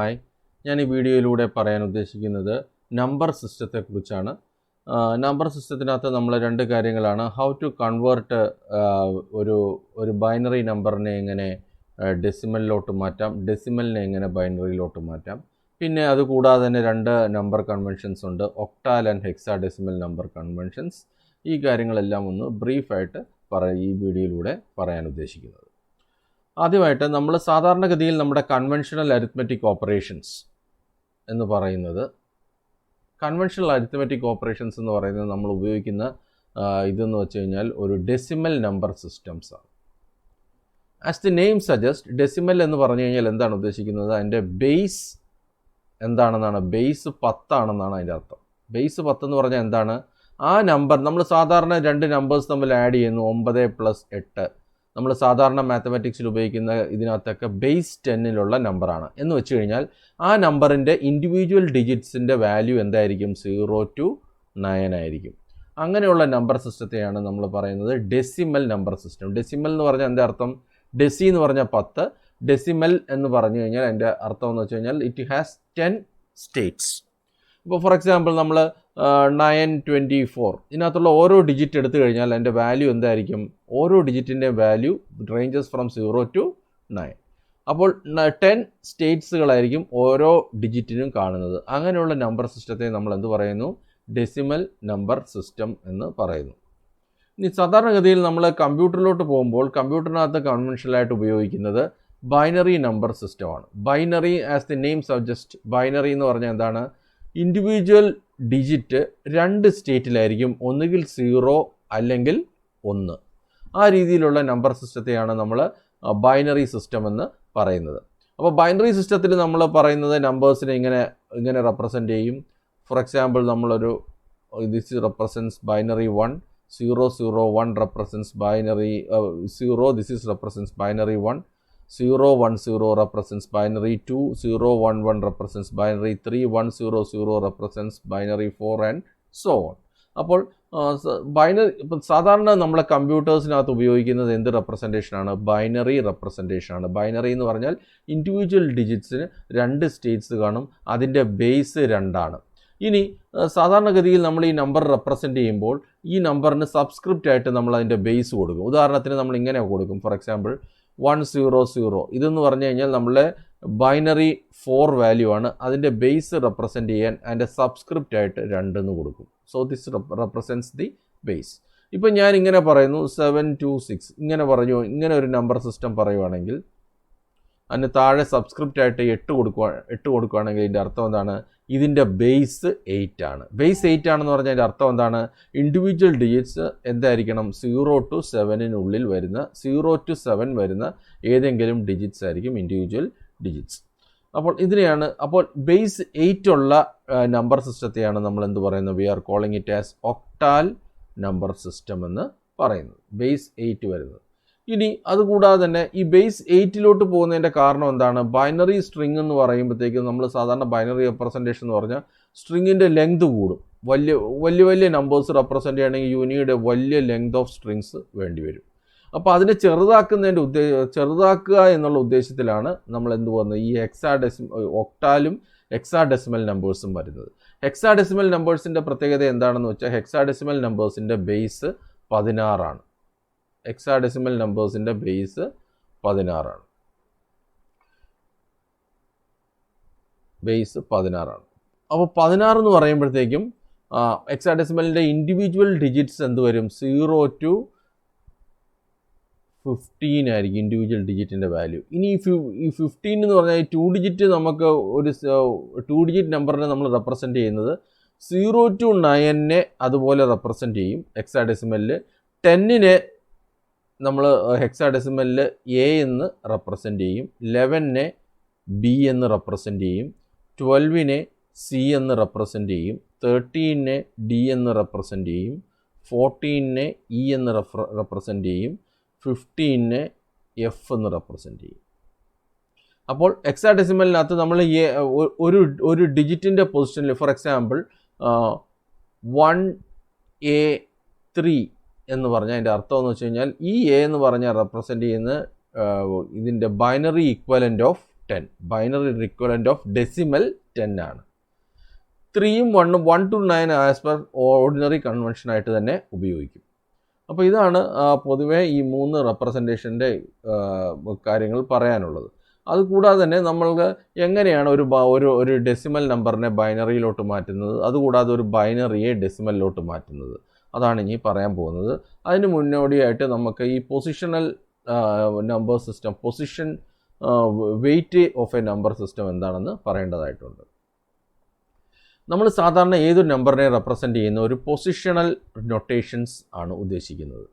Hi, ഞാൻ ഈ വീഡിയോയിലൂടെ പറയാൻ ഉദ്ദേശിക്കുന്നത് നമ്പർ സിസ്റ്റത്തെക്കുറിച്ചാണ്. നമ്പർ സിസ്റ്റത്തിനകത്ത് നമ്മൾ രണ്ട് കാര്യങ്ങളാണ്. ഹൗ ടു കൺവേർട്ട് ഒരു ബൈനറി നമ്പറിനെ എങ്ങനെ ഡെസിമലിലോട്ട് മാറ്റാം, ഡെസിമലിനെ എങ്ങനെ ബൈനറിയിലോട്ട് മാറ്റാം. പിന്നെ അതുകൂടാതെ തന്നെ രണ്ട് നമ്പർ കൺവെൻഷൻസ് ഉണ്ട്, octal and hexadecimal number conventions. ഈ കാര്യങ്ങളെല്ലാം ഒന്ന് ബ്രീഫായിട്ട് ഈ വീഡിയോയിലൂടെ പറയാൻ ഉദ്ദേശിക്കുന്നത്. ആദ്യമായിട്ട് നമ്മൾ സാധാരണഗതിയിൽ നമ്മുടെ കൺവെൻഷണൽ അരിത്മെറ്റിക് ഓപ്പറേഷൻസ് എന്ന് പറയുന്നത് നമ്മൾ ഉപയോഗിക്കുന്ന ഇതെന്ന് വെച്ച് കഴിഞ്ഞാൽ ഒരു ഡെസിമൽ നമ്പർ സിസ്റ്റംസ് ആണ്. As the name suggest, decimal എന്ന് പറഞ്ഞു കഴിഞ്ഞാൽ എന്താണ് ഉദ്ദേശിക്കുന്നത്, അതിൻ്റെ ബേസ് എന്താണെന്നാണ്, ബേസ് 10 ആണെന്നാണ് അതിൻ്റെ അർത്ഥം. ബേസ് 10 എന്ന് പറഞ്ഞാൽ എന്താണ്, ആ നമ്പർ നമ്മൾ സാധാരണ രണ്ട് നമ്പേഴ്സ് തമ്മിൽ ആഡ് ചെയ്യുന്നു, 9 + 8. നമ്മൾ സാധാരണ മാത്തമാറ്റിക്സിൽ ഉപയോഗിക്കുന്ന ഇതിനകത്തൊക്കെ ബേസ് 10 നമ്പറാണ് എന്ന് വെച്ച് കഴിഞ്ഞാൽ ആ നമ്പറിൻ്റെ ഇൻഡിവിജ്വൽ ഡിജിറ്റ്സിൻ്റെ വാല്യൂ എന്തായിരിക്കും, 0 to 9 ആയിരിക്കും. അങ്ങനെയുള്ള നമ്പർ സിസ്റ്റത്തെയാണ് നമ്മൾ പറയുന്നത് ഡെസിമൽ നമ്പർ സിസ്റ്റം. ഡെസിമൽ എന്ന് പറഞ്ഞാൽ എൻ്റെ അർത്ഥം, ഡെസി എന്ന് പറഞ്ഞാൽ 10, ഡെസിമൽ എന്ന് പറഞ്ഞു കഴിഞ്ഞാൽ എൻ്റെ അർത്ഥം എന്ന് വെച്ച് കഴിഞ്ഞാൽ ഇറ്റ് ഹാസ് 10 സ്റ്റേറ്റ്സ്. ഇപ്പോൾ ഫോർ എക്സാമ്പിൾ നമ്മൾ 924 ഇതിനകത്തുള്ള ഓരോ ഡിജിറ്റ് എടുത്തു കഴിഞ്ഞാൽ അതിൻ്റെ വാല്യൂ എന്തായിരിക്കും, ഓരോ ഡിജിറ്റിൻ്റെ വാല്യൂ റേഞ്ചസ് ഫ്രം 0 to 9. അപ്പോൾ 10 സ്റ്റേറ്റ്സുകളായിരിക്കും ഓരോ ഡിജിറ്റിനും കാണുന്നത്. അങ്ങനെയുള്ള നമ്പർ സിസ്റ്റത്തെ നമ്മൾ എന്ത് പറയുന്നു, ഡെസിമൽ നമ്പർ സിസ്റ്റം എന്ന് പറയുന്നു. ഇനി സാധാരണഗതിയിൽ നമ്മൾ കമ്പ്യൂട്ടറിലോട്ട് പോകുമ്പോൾ കമ്പ്യൂട്ടറിനകത്ത് കൺവെൻഷനലായിട്ട് ഉപയോഗിക്കുന്നത് ബൈനറി നമ്പർ സിസ്റ്റമാണ്. Binary as the name suggest, binary എന്ന് പറഞ്ഞാൽ എന്താണ്, ഇൻഡിവിജ്വൽ ഡിജിറ്റ് 2 സ്റ്റേറ്റിലായിരിക്കും, ഒന്നുകിൽ 0 അല്ലെങ്കിൽ 1. ആ രീതിയിലുള്ള നമ്പർ സിസ്റ്റത്തെയാണ് നമ്മൾ ബൈനറി സിസ്റ്റം എന്ന് പറയുന്നത്. അപ്പോൾ ബൈനറി സിസ്റ്റത്തിൽ നമ്മൾ പറയുന്നത് നമ്പേഴ്സിനെ ഇങ്ങനെ റെപ്രസെൻ്റ് ചെയ്യും. ഫോർ എക്സാമ്പിൾ നമ്മളൊരു this represents binary 1, 0 0 1 represents binary 0, this is represents binary 1, 0 1 0 represents binary 2, 0 1 1 represents binary 3, 1 0 0 represents binary 4 and so on. അപ്പോൾ സാധാരണ നമ്മളെ കമ്പ്യൂട്ടേഴ്സിനകത്ത് ഉപയോഗിക്കുന്നത് എന്ത് റെപ്രസെൻറ്റേഷനാണ്, ബൈനറി റെപ്രസെൻറ്റേഷനാണ്. ബൈനറി എന്ന് പറഞ്ഞാൽ ഇൻഡിവിജ്വൽ ഡിജിറ്റ്സിന് 2 സ്റ്റേറ്റ്സ് കാണും, അതിൻ്റെ ബേസ് 2 ആണ്. ഇനി സാധാരണഗതിയിൽ നമ്മൾ ഈ നമ്പർ റെപ്രസെൻ്റ് ചെയ്യുമ്പോൾ ഈ നമ്പറിന് സബ്സ്ക്രിപ്റ്റ് ആയിട്ട് നമ്മൾ അതിൻ്റെ ബേസ് കൊടുക്കും. ഉദാഹരണത്തിന് നമ്മൾ ഇങ്ങനെ കൊടുക്കും, ഫോർ എക്സാമ്പിൾ 1 0 0 ഇതെന്ന് പറഞ്ഞു കഴിഞ്ഞാൽ നമ്മളെ ബൈനറി 4 വാല്യൂ ആണ്, അതിൻ്റെ ബേസ് റെപ്രസെൻ്റ് ചെയ്യാൻ അതിൻ്റെ സബ്സ്ക്രിപ്റ്റ് ആയിട്ട് 2 എന്ന് കൊടുക്കും. So this represents the base. ഇപ്പം ഞാൻ ഇങ്ങനെ പറയുന്നു 726 ഇങ്ങനെ ഇങ്ങനെ ഒരു നമ്പർ സിസ്റ്റം പറയുവാണെങ്കിൽ അതിന് താഴെ സബ്സ്ക്രിപ്റ്റ് ആയിട്ട് 8 കൊടുക്കുകയാണെങ്കിൽ ഇതിൻ്റെ അർത്ഥം എന്താണ്, ഇതിൻ്റെ ബേസ് 8 ആണ്. ബേസ് 8 ആണെന്ന് പറഞ്ഞാൽ അതിൻ്റെ അർത്ഥം എന്താണ്, ഇൻഡിവിജ്വൽ ഡിജിറ്റ്സ് എന്തായിരിക്കണം, 0 to 7 വരുന്ന 0 to 7 വരുന്ന ഏതെങ്കിലും ഡിജിറ്റ്സ് ആയിരിക്കും ഇൻഡിവിജ്വൽ ഡിജിറ്റ്സ്. അപ്പോൾ അപ്പോൾ ബേസ് 8 ഉള്ള നമ്പർ സിസ്റ്റത്തെയാണ് നമ്മൾ എന്ത് പറയുന്നത്, we are calling it as octal number system എന്ന് പറയുന്നത്, ബേസ് 8 വരുന്നത്. ഇനി അതുകൂടാതെ തന്നെ ഈ ബേസ് 8 പോകുന്നതിൻ്റെ കാരണം എന്താണ്, ബൈനറി സ്ട്രിങ് എന്ന് പറയുമ്പോഴത്തേക്കും നമ്മൾ സാധാരണ ബൈനറി റെപ്രസെൻറ്റേഷൻ എന്ന് പറഞ്ഞാൽ സ്ട്രിങ്ങിൻ്റെ ലെങ്ത് കൂടും. വലിയ നമ്പേഴ്സ് റെപ്രസെൻ്റ് ചെയ്യണമെങ്കിൽ യൂണിയുടെ വലിയ ലെങ്ത് ഓഫ് സ്ട്രിങ്സ് വേണ്ടി വരും. അപ്പോൾ അതിനെ ചെറുതാക്കുക എന്നുള്ള ഉദ്ദേശത്തിലാണ് നമ്മൾ എന്ത് പോകുന്നത്, ഈ ഒക്ടാലും ഹെക്സാഡെസിമൽ നമ്പേഴ്സും വരുന്നത്. ഹെക്സാഡെസിമൽ നമ്പേഴ്സിൻ്റെ പ്രത്യേകത എന്താണെന്ന് വെച്ചാൽ ഹെക്സാഡെസിമൽ നമ്പേഴ്സിൻ്റെ ബേസ് 16 ആണ്. ഹെക്സാഡെസിമൽ നമ്പേഴ്സിൻ്റെ ബേസ് 16 ആണ്. അപ്പോൾ 16 എന്ന് പറയുമ്പോഴത്തേക്കും ഹെക്സാഡെസിമലിൻ്റെ ഇൻഡിവിജ്വൽ ഡിജിറ്റ്സ് എന്ത് വരും, 0 to 15 ആയിരിക്കും ഇൻഡിവിജ്വൽ ഡിജിറ്റിൻ്റെ വാല്യൂ. ഇനി ഈ 15 എന്ന് പറഞ്ഞാൽ ഈ 2 ഡിജിറ്റ് നമുക്ക് ഒരു 2 ഡിജിറ്റ് നമ്പറിനെ നമ്മൾ റെപ്രസെൻ്റ് ചെയ്യുന്നത് 0 to 9 അതുപോലെ റെപ്രസെൻ്റ് ചെയ്യും ഹെക്സാഡെസിമലിൽ. 10 നമ്മൾ ഹെക്സാഡെസിമലിൽ എ എന്ന് റെപ്രസെൻ്റ് ചെയ്യും, 11 ബി എന്ന് റെപ്രസെൻ്റ് ചെയ്യും, 12 സി എന്ന് റെപ്രസെൻ്റ് ചെയ്യും, 13 ഡി എന്ന് റെപ്രസെൻ്റ് ചെയ്യും, 14 ഇ എന്ന് റെപ്രസെൻ്റ് ചെയ്യും, 15 എഫ് എന്ന് റെപ്രസെൻ്റ് ചെയ്യും. അപ്പോൾ ഹെക്സാഡെസിമലിനകത്ത് നമ്മൾ ഒരു ഡിജിറ്റിൻ്റെ പൊസിഷനിൽ ഫോർ എക്സാമ്പിൾ 1A3 എന്ന് പറഞ്ഞാൽ അതിൻ്റെ അർത്ഥം എന്ന് വെച്ച് കഴിഞ്ഞാൽ ഈ എ എന്ന് പറഞ്ഞാൽ റെപ്രസെൻ്റ് ചെയ്യുന്ന ഇതിൻ്റെ binary equivalent of 10. Binary equivalent of decimal 10 ആണ്. 3ഉം 1ഉം 1 to 9 ആസ് പെർ ഓർഡിനറി കൺവെൻഷനായിട്ട് തന്നെ ഉപയോഗിക്കും. അപ്പോൾ ഇതാണ് പൊതുവേ ഈ 3 റെപ്രസെൻറ്റേഷൻ്റെ കാര്യങ്ങൾ പറയാനുള്ളത്. അതുകൂടാതെ തന്നെ നമ്മൾക്ക് എങ്ങനെയാണ് ഒരു ഡെസിമൽ നമ്പറിനെ ബൈനറിയിലോട്ട് മാറ്റുന്നത്, അതുകൂടാതെ ഒരു ബൈനറിയെ ഡെസിമലിലോട്ട് മാറ്റുന്നത്, അതാണ് ഇനി പറയാൻ പോകുന്നത്. അതിന് മുന്നോടിയായിട്ട് നമുക്ക് ഈ positional number system, position weight of A number system എന്താണെന്ന് പറയേണ്ടതായിട്ടുണ്ട്. നമ്മൾ സാധാരണ ഏതൊരു നമ്പറിനെ റെപ്രസെൻ്റ് ചെയ്യുന്ന ഒരു പൊസിഷണൽ നൊട്ടേഷൻസ് ആണ് ഉദ്ദേശിക്കുന്നത്.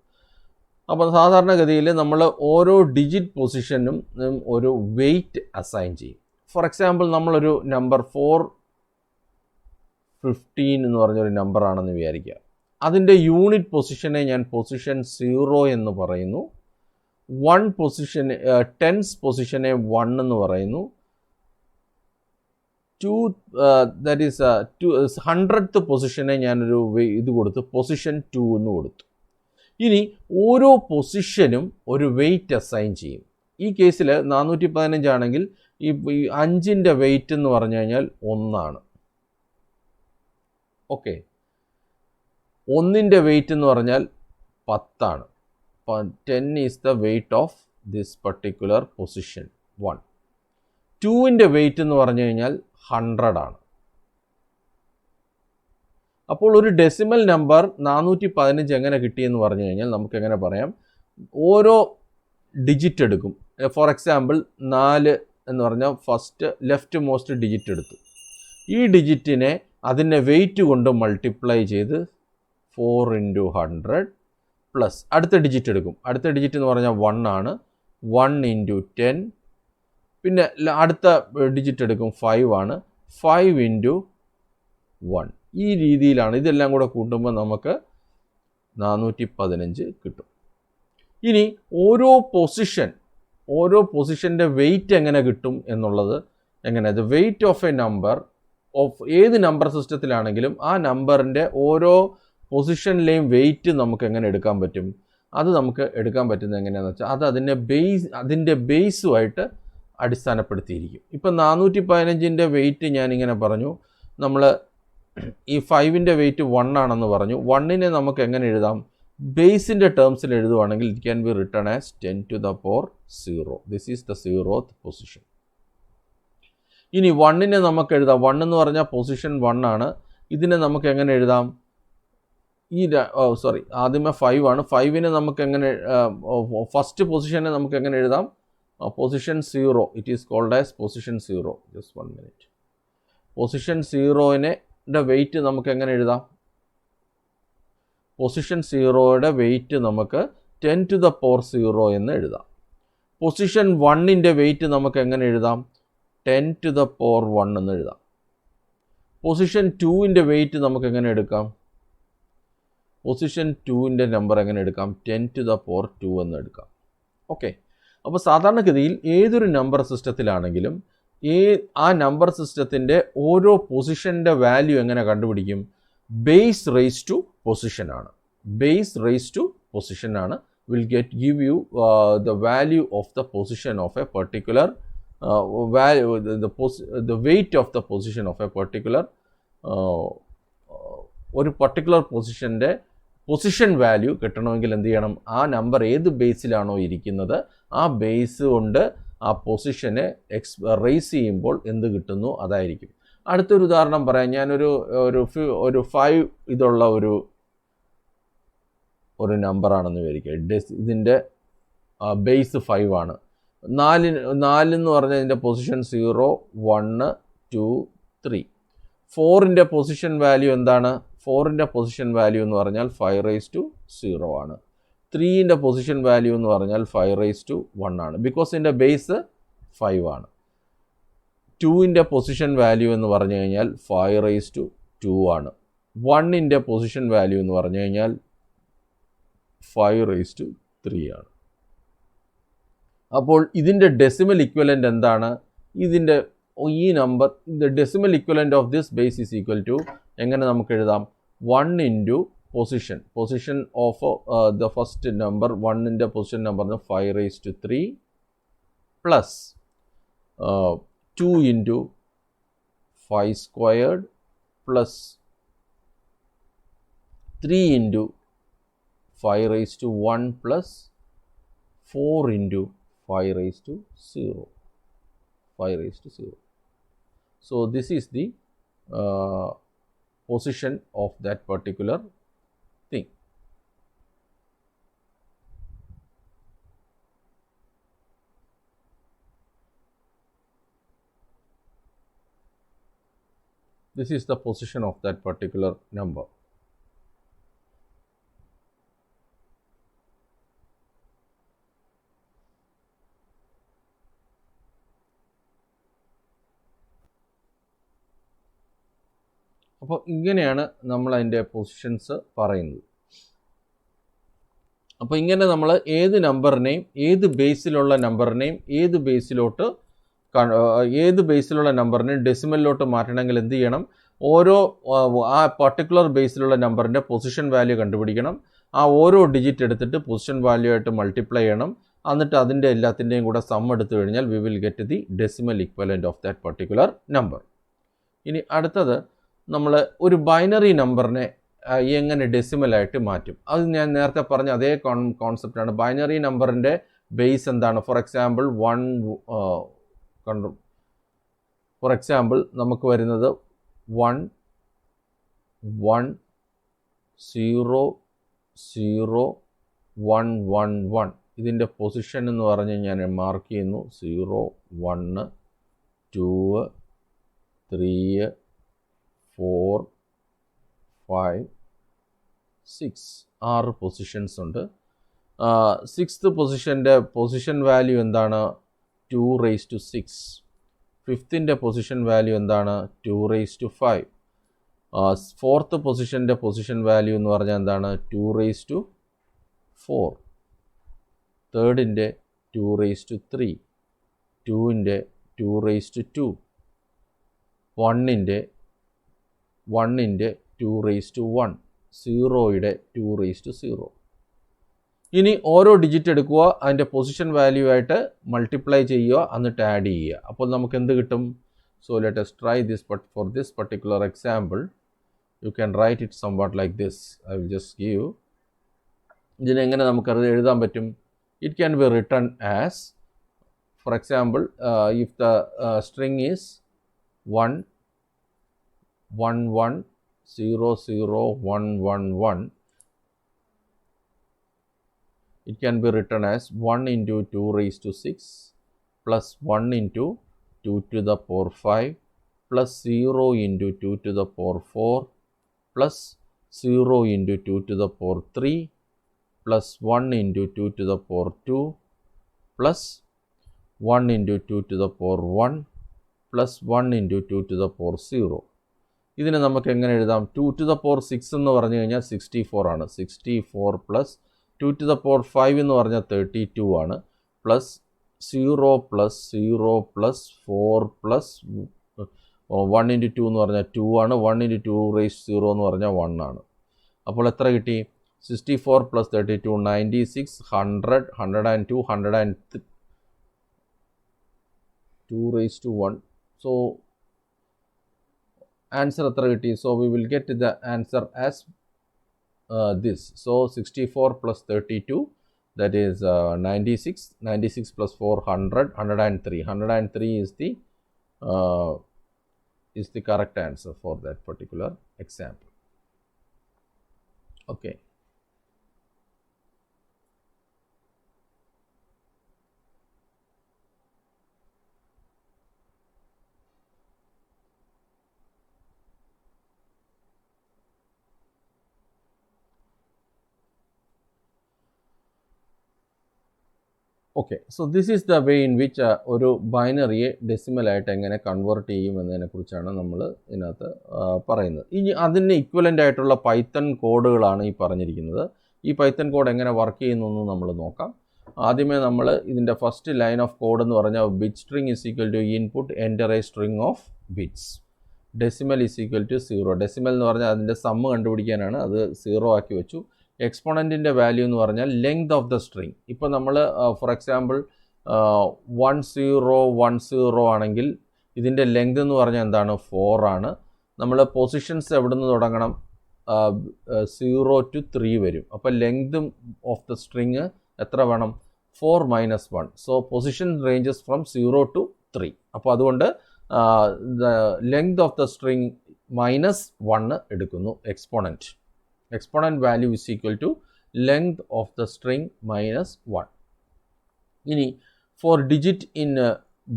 അപ്പോൾ സാധാരണഗതിയിൽ നമ്മൾ ഓരോ ഡിജിറ്റ് പൊസിഷനും ഒരു വെയിറ്റ് അസൈൻ ചെയ്യും. ഫോർ എക്സാമ്പിൾ നമ്മളൊരു നമ്പർ 415 എന്ന് പറഞ്ഞൊരു നമ്പറാണെന്ന് വിചാരിക്കുക. അതിൻ്റെ യൂണിറ്റ് പൊസിഷനെ ഞാൻ പൊസിഷൻ 0 എന്ന് പറയുന്നു. 10th പൊസിഷനെ 1 എന്ന് പറയുന്നു. 100th പൊസിഷനെ ഞാനൊരു ഇത് കൊടുത്ത് പൊസിഷൻ 2 എന്ന് കൊടുത്തു. ഇനി ഓരോ പൊസിഷനും ഒരു വെയിറ്റ് അസൈൻ ചെയ്യും. ഈ കേസിൽ 415 ആണെങ്കിൽ ഈ 5ൻ്റെ വെയിറ്റ് എന്ന് പറഞ്ഞു കഴിഞ്ഞാൽ 1 ആണ്. ഓക്കെ, 1ൻ്റെ വെയിറ്റ് എന്ന് പറഞ്ഞാൽ 10 ആണ്. 10 is the weight of this particular position 1. 2ൻ്റെ വെയിറ്റ് എന്ന് പറഞ്ഞു കഴിഞ്ഞാൽ 100 ആണ്. അപ്പോൾ ഒരു ഡെസിമൽ നമ്പർ 415 എങ്ങനെ കിട്ടിയെന്ന് പറഞ്ഞു കഴിഞ്ഞാൽ നമുക്ക് എങ്ങനെ പറയാം, ഓരോ ഡിജിറ്റ് എടുക്കും. ഫോർ എക്സാമ്പിൾ 4 എന്ന് പറഞ്ഞാൽ ഫസ്റ്റ് ലെഫ്റ്റ് മോസ്റ്റ് ഡിജിറ്റ് എടുത്തു. ഈ ഡിജിറ്റിനെ അതിൻ്റെ വെയിറ്റ് കൊണ്ട് മൾട്ടിപ്ലൈ ചെയ്ത് 4 × 100 പ്ലസ് അടുത്ത ഡിജിറ്റ് എടുക്കും. അടുത്ത ഡിജിറ്റ് എന്ന് പറഞ്ഞാൽ 1 ആണ്. 1 × 10. പിന്നെ അടുത്ത ഡിജിറ്റ് എടുക്കും 5 ആണ്. 5 × 1. ഈ രീതിയിലാണ്. ഇതെല്ലാം കൂടെ കൂട്ടുമ്പോൾ നമുക്ക് 415 കിട്ടും. ഇനി ഓരോ പൊസിഷൻ്റെ വെയിറ്റ് എങ്ങനെ കിട്ടും എന്നുള്ളത് എങ്ങനെ, the weight of A number of ഏത് നമ്പർ സിസ്റ്റത്തിലാണെങ്കിലും ആ നമ്പറിൻ്റെ ഓരോ പൊസിഷനിലെയും വെയിറ്റ് നമുക്ക് എങ്ങനെ എടുക്കാൻ പറ്റും, അത് നമുക്ക് എടുക്കാൻ പറ്റുന്നത് എങ്ങനെയാണെന്ന് വെച്ചാൽ അത് അതിൻ്റെ ബേസുമായിട്ട് അടിസ്ഥാനപ്പെടുത്തിയിരിക്കും. ഇപ്പം 415ൻ്റെ വെയിറ്റ് ഞാനിങ്ങനെ പറഞ്ഞു, നമ്മൾ ഈ 5ൻ്റെ വെയിറ്റ് 1 ആണെന്ന് പറഞ്ഞു. 1നെ നമുക്ക് എങ്ങനെ എഴുതാം, ബേസിൻ്റെ ടേംസിൽ എഴുതുവാണെങ്കിൽ it can be written as 10⁻⁴. This is the 0th position. ഇനി 1നെ നമുക്ക് എഴുതാം. 1 എന്ന് പറഞ്ഞാൽ പൊസിഷൻ 1 ആണ്. ഇതിനെ നമുക്ക് എങ്ങനെ എഴുതാം, ആദ്യമേ 5 ആണ്. 5നെ നമുക്ക് എങ്ങനെ, ഫസ്റ്റ് പൊസിഷനെ നമുക്ക് എങ്ങനെ എഴുതാം, position 0. It is called as position 0. Just 1 minute. Position 0ൻ്റെ വെയിറ്റ് നമുക്ക് എങ്ങനെ എഴുതാം, പൊസിഷൻ 0യുടെ വെയിറ്റ് നമുക്ക് 10⁻⁴ എന്ന് എഴുതാം. പൊസിഷൻ 1ൻ്റെ വെയിറ്റ് നമുക്ക് എങ്ങനെ എഴുതാം, 10⁻1 എന്ന് എഴുതാം. പൊസിഷൻ 2ൻ്റെ വെയിറ്റ് നമുക്ക് എങ്ങനെ എടുക്കാം, പൊസിഷൻ 2ൻ്റെ നമ്പർ എങ്ങനെ എടുക്കാം, 10⁻2 എന്ന് എടുക്കാം. ഓക്കെ, അപ്പോൾ സാധാരണഗതിയിൽ ഏതൊരു നമ്പർ സിസ്റ്റത്തിലാണെങ്കിലും ആ നമ്പർ സിസ്റ്റത്തിൻ്റെ ഓരോ പൊസിഷൻ്റെ വാല്യൂ എങ്ങനെ കണ്ടുപിടിക്കും, ബേസ് റേസ് ടു പൊസിഷനാണ്. ബേസ് റേസ് ടു പൊസിഷനാണ് will give you the value of the position of a particular value, the weight of the position of a particular ഒരു പർട്ടിക്കുലർ പൊസിഷൻ്റെ പൊസിഷൻ വാല്യൂ കിട്ടണമെങ്കിൽ എന്ത് ചെയ്യണം, ആ നമ്പർ ഏത് ബേസിലാണോ ഇരിക്കുന്നത് ആ ബേസ് കൊണ്ട് ആ പൊസിഷനെ റേസ് ചെയ്യുമ്പോൾ എന്ത് കിട്ടുന്നു അതായിരിക്കും. അടുത്തൊരു ഉദാഹരണം പറയാം. ഞാനൊരു 5 ഇതുള്ള ഒരു നമ്പറാണെന്ന് വിചാരിക്കുക. ഇതിൻ്റെ ബേസ് 5 ആണ്. 4 എന്ന് പറഞ്ഞാൽ ഇതിൻ്റെ പൊസിഷൻ 0, 1, 2, 3. 4ൻ്റെ പൊസിഷൻ വാല്യൂ എന്താണ്, 4ൻ്റെ പൊസിഷൻ വാല്യൂ എന്ന് പറഞ്ഞാൽ 5⁻⁴ ആണ്. 3ൻ്റെ പൊസിഷൻ വാല്യൂ എന്ന് പറഞ്ഞാൽ 5⁻1 ആണ്. ബിക്കോസ് ഇതിൻ്റെ ബേസ് 5 ആണ്. 2ൻ്റെ പൊസിഷൻ വാല്യൂ എന്ന് പറഞ്ഞു കഴിഞ്ഞാൽ 5⁻2 ആണ്. 1ൻ്റെ പൊസിഷൻ വാല്യൂ എന്ന് പറഞ്ഞു കഴിഞ്ഞാൽ 5⁻3 ആണ്. അപ്പോൾ ഇതിൻ്റെ ഡെസിമൽ ഇക്വലൻ്റ് എന്താണ്, ഈ number the decimal equivalent of this base is equal to എങ്ങനെ നമുക്ക് എഴുതാം, 1 × position of the first number, 1ൻ്റെ പൊസിഷൻ നമ്പറിന് 5⁻3 plus 2 into 5 squared plus 3 into 5 raised to 1 plus 4 into 5 raised to 0. 5 raised to 0. So this is the position of that particular thing. This is the position of that particular number. അപ്പോൾ ഇങ്ങനെയാണ് നമ്മൾ അതിൻ്റെ positions പറയുന്നത്. അപ്പോൾ ഇങ്ങനെ നമ്മൾ ഏത് നമ്പറിനെയും ഏത് ബേസിലുള്ള നമ്പറിനെയും ഏത് ബേസിലുള്ള നമ്പറിനെയും ഡെസിമലിലോട്ട് മാറ്റണമെങ്കിൽ എന്ത് ചെയ്യണം? ഓരോ ആ പർട്ടിക്കുലർ ബേസിലുള്ള നമ്പറിൻ്റെ പൊസിഷൻ വാല്യൂ കണ്ടുപിടിക്കണം. ആ ഓരോ ഡിജിറ്റ് എടുത്തിട്ട് പൊസിഷൻ വാല്യൂ ആയിട്ട് മൾട്ടിപ്ലൈ ചെയ്യണം. എന്നിട്ട് അതിൻ്റെ എല്ലാത്തിൻ്റെയും കൂടെ സം എടുത്തു കഴിഞ്ഞാൽ we will get the decimal equivalent of that particular number. ഇനി അടുത്തത് നമ്മൾ ഒരു ബൈനറി നമ്പറിനെ എങ്ങനെ ഡെസിമലായിട്ട് മാറ്റും? അത് ഞാൻ നേരത്തെ പറഞ്ഞ അതേ കോൺസെപ്റ്റാണ്. ബൈനറി നമ്പറിൻ്റെ ബേസ് എന്താണ്? ഫോർ എക്സാമ്പിൾ നമുക്ക് വരുന്നത് 1 1 0 0 1 1 1. ഇതിൻ്റെ പൊസിഷൻ എന്ന് പറഞ്ഞ് ഞാൻ മാർക്ക് ചെയ്യുന്നു. 0 1 2 3 4 5 6 6 പൊസിഷൻസ് ഉണ്ട്. 6th പൊസിഷൻ്റെ പൊസിഷൻ വാല്യൂ എന്താണ്? 2 raised to 6. 5th position value എന്താണ്? 2 raised to 5. 4th പൊസിഷൻ്റെ പൊസിഷൻ വാല്യൂ എന്ന് പറഞ്ഞാൽ എന്താണ്? 2 raised to 4. 3rd 2 raised to 3. 2 2 raised to 2. 1 2 raised to 1. 0 2 raised to 0. ഇനി ഓരോ ഡിജിറ്റ് എടുക്കുക, അതിൻ്റെ പൊസിഷൻ വാല്യൂ ആയിട്ട് മൾട്ടിപ്ലൈ ചെയ്യുക, എന്നിട്ട് ആഡ് ചെയ്യുക. അപ്പോൾ നമുക്ക് എന്ത് കിട്ടും? So let us try this, but for this particular example you can write it somewhat like this. I will just give. ഇതിനെങ്ങനെ നമുക്കത് എഴുതാൻ പറ്റും? It can be written as, for example, if the string is 1 1 1 0 0 1 1 1, it can be written as 1 into 2 raised to 6 plus 1 into 2 to the power 5 plus 0 into 2 to the power 4 plus 0 into 2 to the power 3 plus 1 into 2 to the power 2 plus 1 into 2 to the power 1 plus 1 into 2 to the power 0. ഇതിനെ നമുക്ക് എങ്ങനെ എഴുതാം? 2 to the power 6 എന്ന് പറഞ്ഞു കഴിഞ്ഞാൽ 64 ആണ്. 64 plus 2 to the power 5 എന്ന് പറഞ്ഞാൽ 32 ആണ്. Plus 0 plus 0 plus 4 plus 1 into 2 എന്ന് പറഞ്ഞാൽ 2 ആണ്. 1 into 2 raised 0 എന്ന് പറഞ്ഞാൽ 1 ആണ്. അപ്പോൾ എത്ര കിട്ടി? 64 plus 32 96 100 102 102 raised to 1. So answer എത്ര കിട്ടി? So we will get the answer as this. So 64 plus 32, that is 96. 96 plus 4 100 103. 103 is the correct answer for that particular example. Okay. Okay, so this is the way in which ഒരു ബൈനറിയെ ഡെസിമലായിട്ട് എങ്ങനെ convert ചെയ്യും എന്നതിനെക്കുറിച്ചാണ് നമ്മൾ ഇതിനകത്ത് പറയുന്നത്. ഇനി അതിന് equivalent ആയിട്ടുള്ള പൈത്തൺ കോഡുകളാണ് ഈ പറഞ്ഞിരിക്കുന്നത്. ഈ പൈത്തൺ കോഡ് എങ്ങനെ വർക്ക് ചെയ്യുന്നു എന്ന് നമ്മൾ നോക്കാം. ആദ്യമേ നമ്മൾ ഇതിൻ്റെ ഫസ്റ്റ് ലൈൻ ഓഫ് കോഡ് എന്ന് പറഞ്ഞാൽ bit string is equal to input enter a string of bits, decimal is equal to 0. Decimal എന്ന് പറഞ്ഞാൽ അതിൻ്റെ സമ്മ് കണ്ടുപിടിക്കാനാണ്, അത് 0 ആക്കി വെച്ചു. എക്സ്പോണൻറ്റിൻ്റെ വാല്യൂ എന്ന് പറഞ്ഞാൽ ലെങ്ത് ഓഫ് ദ സ്ട്രിങ്. ഇപ്പോൾ നമ്മൾ ഫോർ എക്സാമ്പിൾ 1010 ആണെങ്കിൽ ഇതിൻ്റെ ലെങ്ത് എന്ന് പറഞ്ഞാൽ എന്താണ് 4 ആണ്. നമ്മൾ പൊസിഷൻസ് എവിടെ നിന്ന് തുടങ്ങണം? 0 to 3 വരും. അപ്പോൾ ലെങ്ത് ഓഫ് ദ സ്ട്രിങ് എത്ര വേണം? 4 - 1. So position ranges from 0 to 3. അപ്പോൾ അതുകൊണ്ട് the length of the string -1 എടുക്കുന്നു exponent. Exponent value is equal to length of the string -1. ഇനി four digit in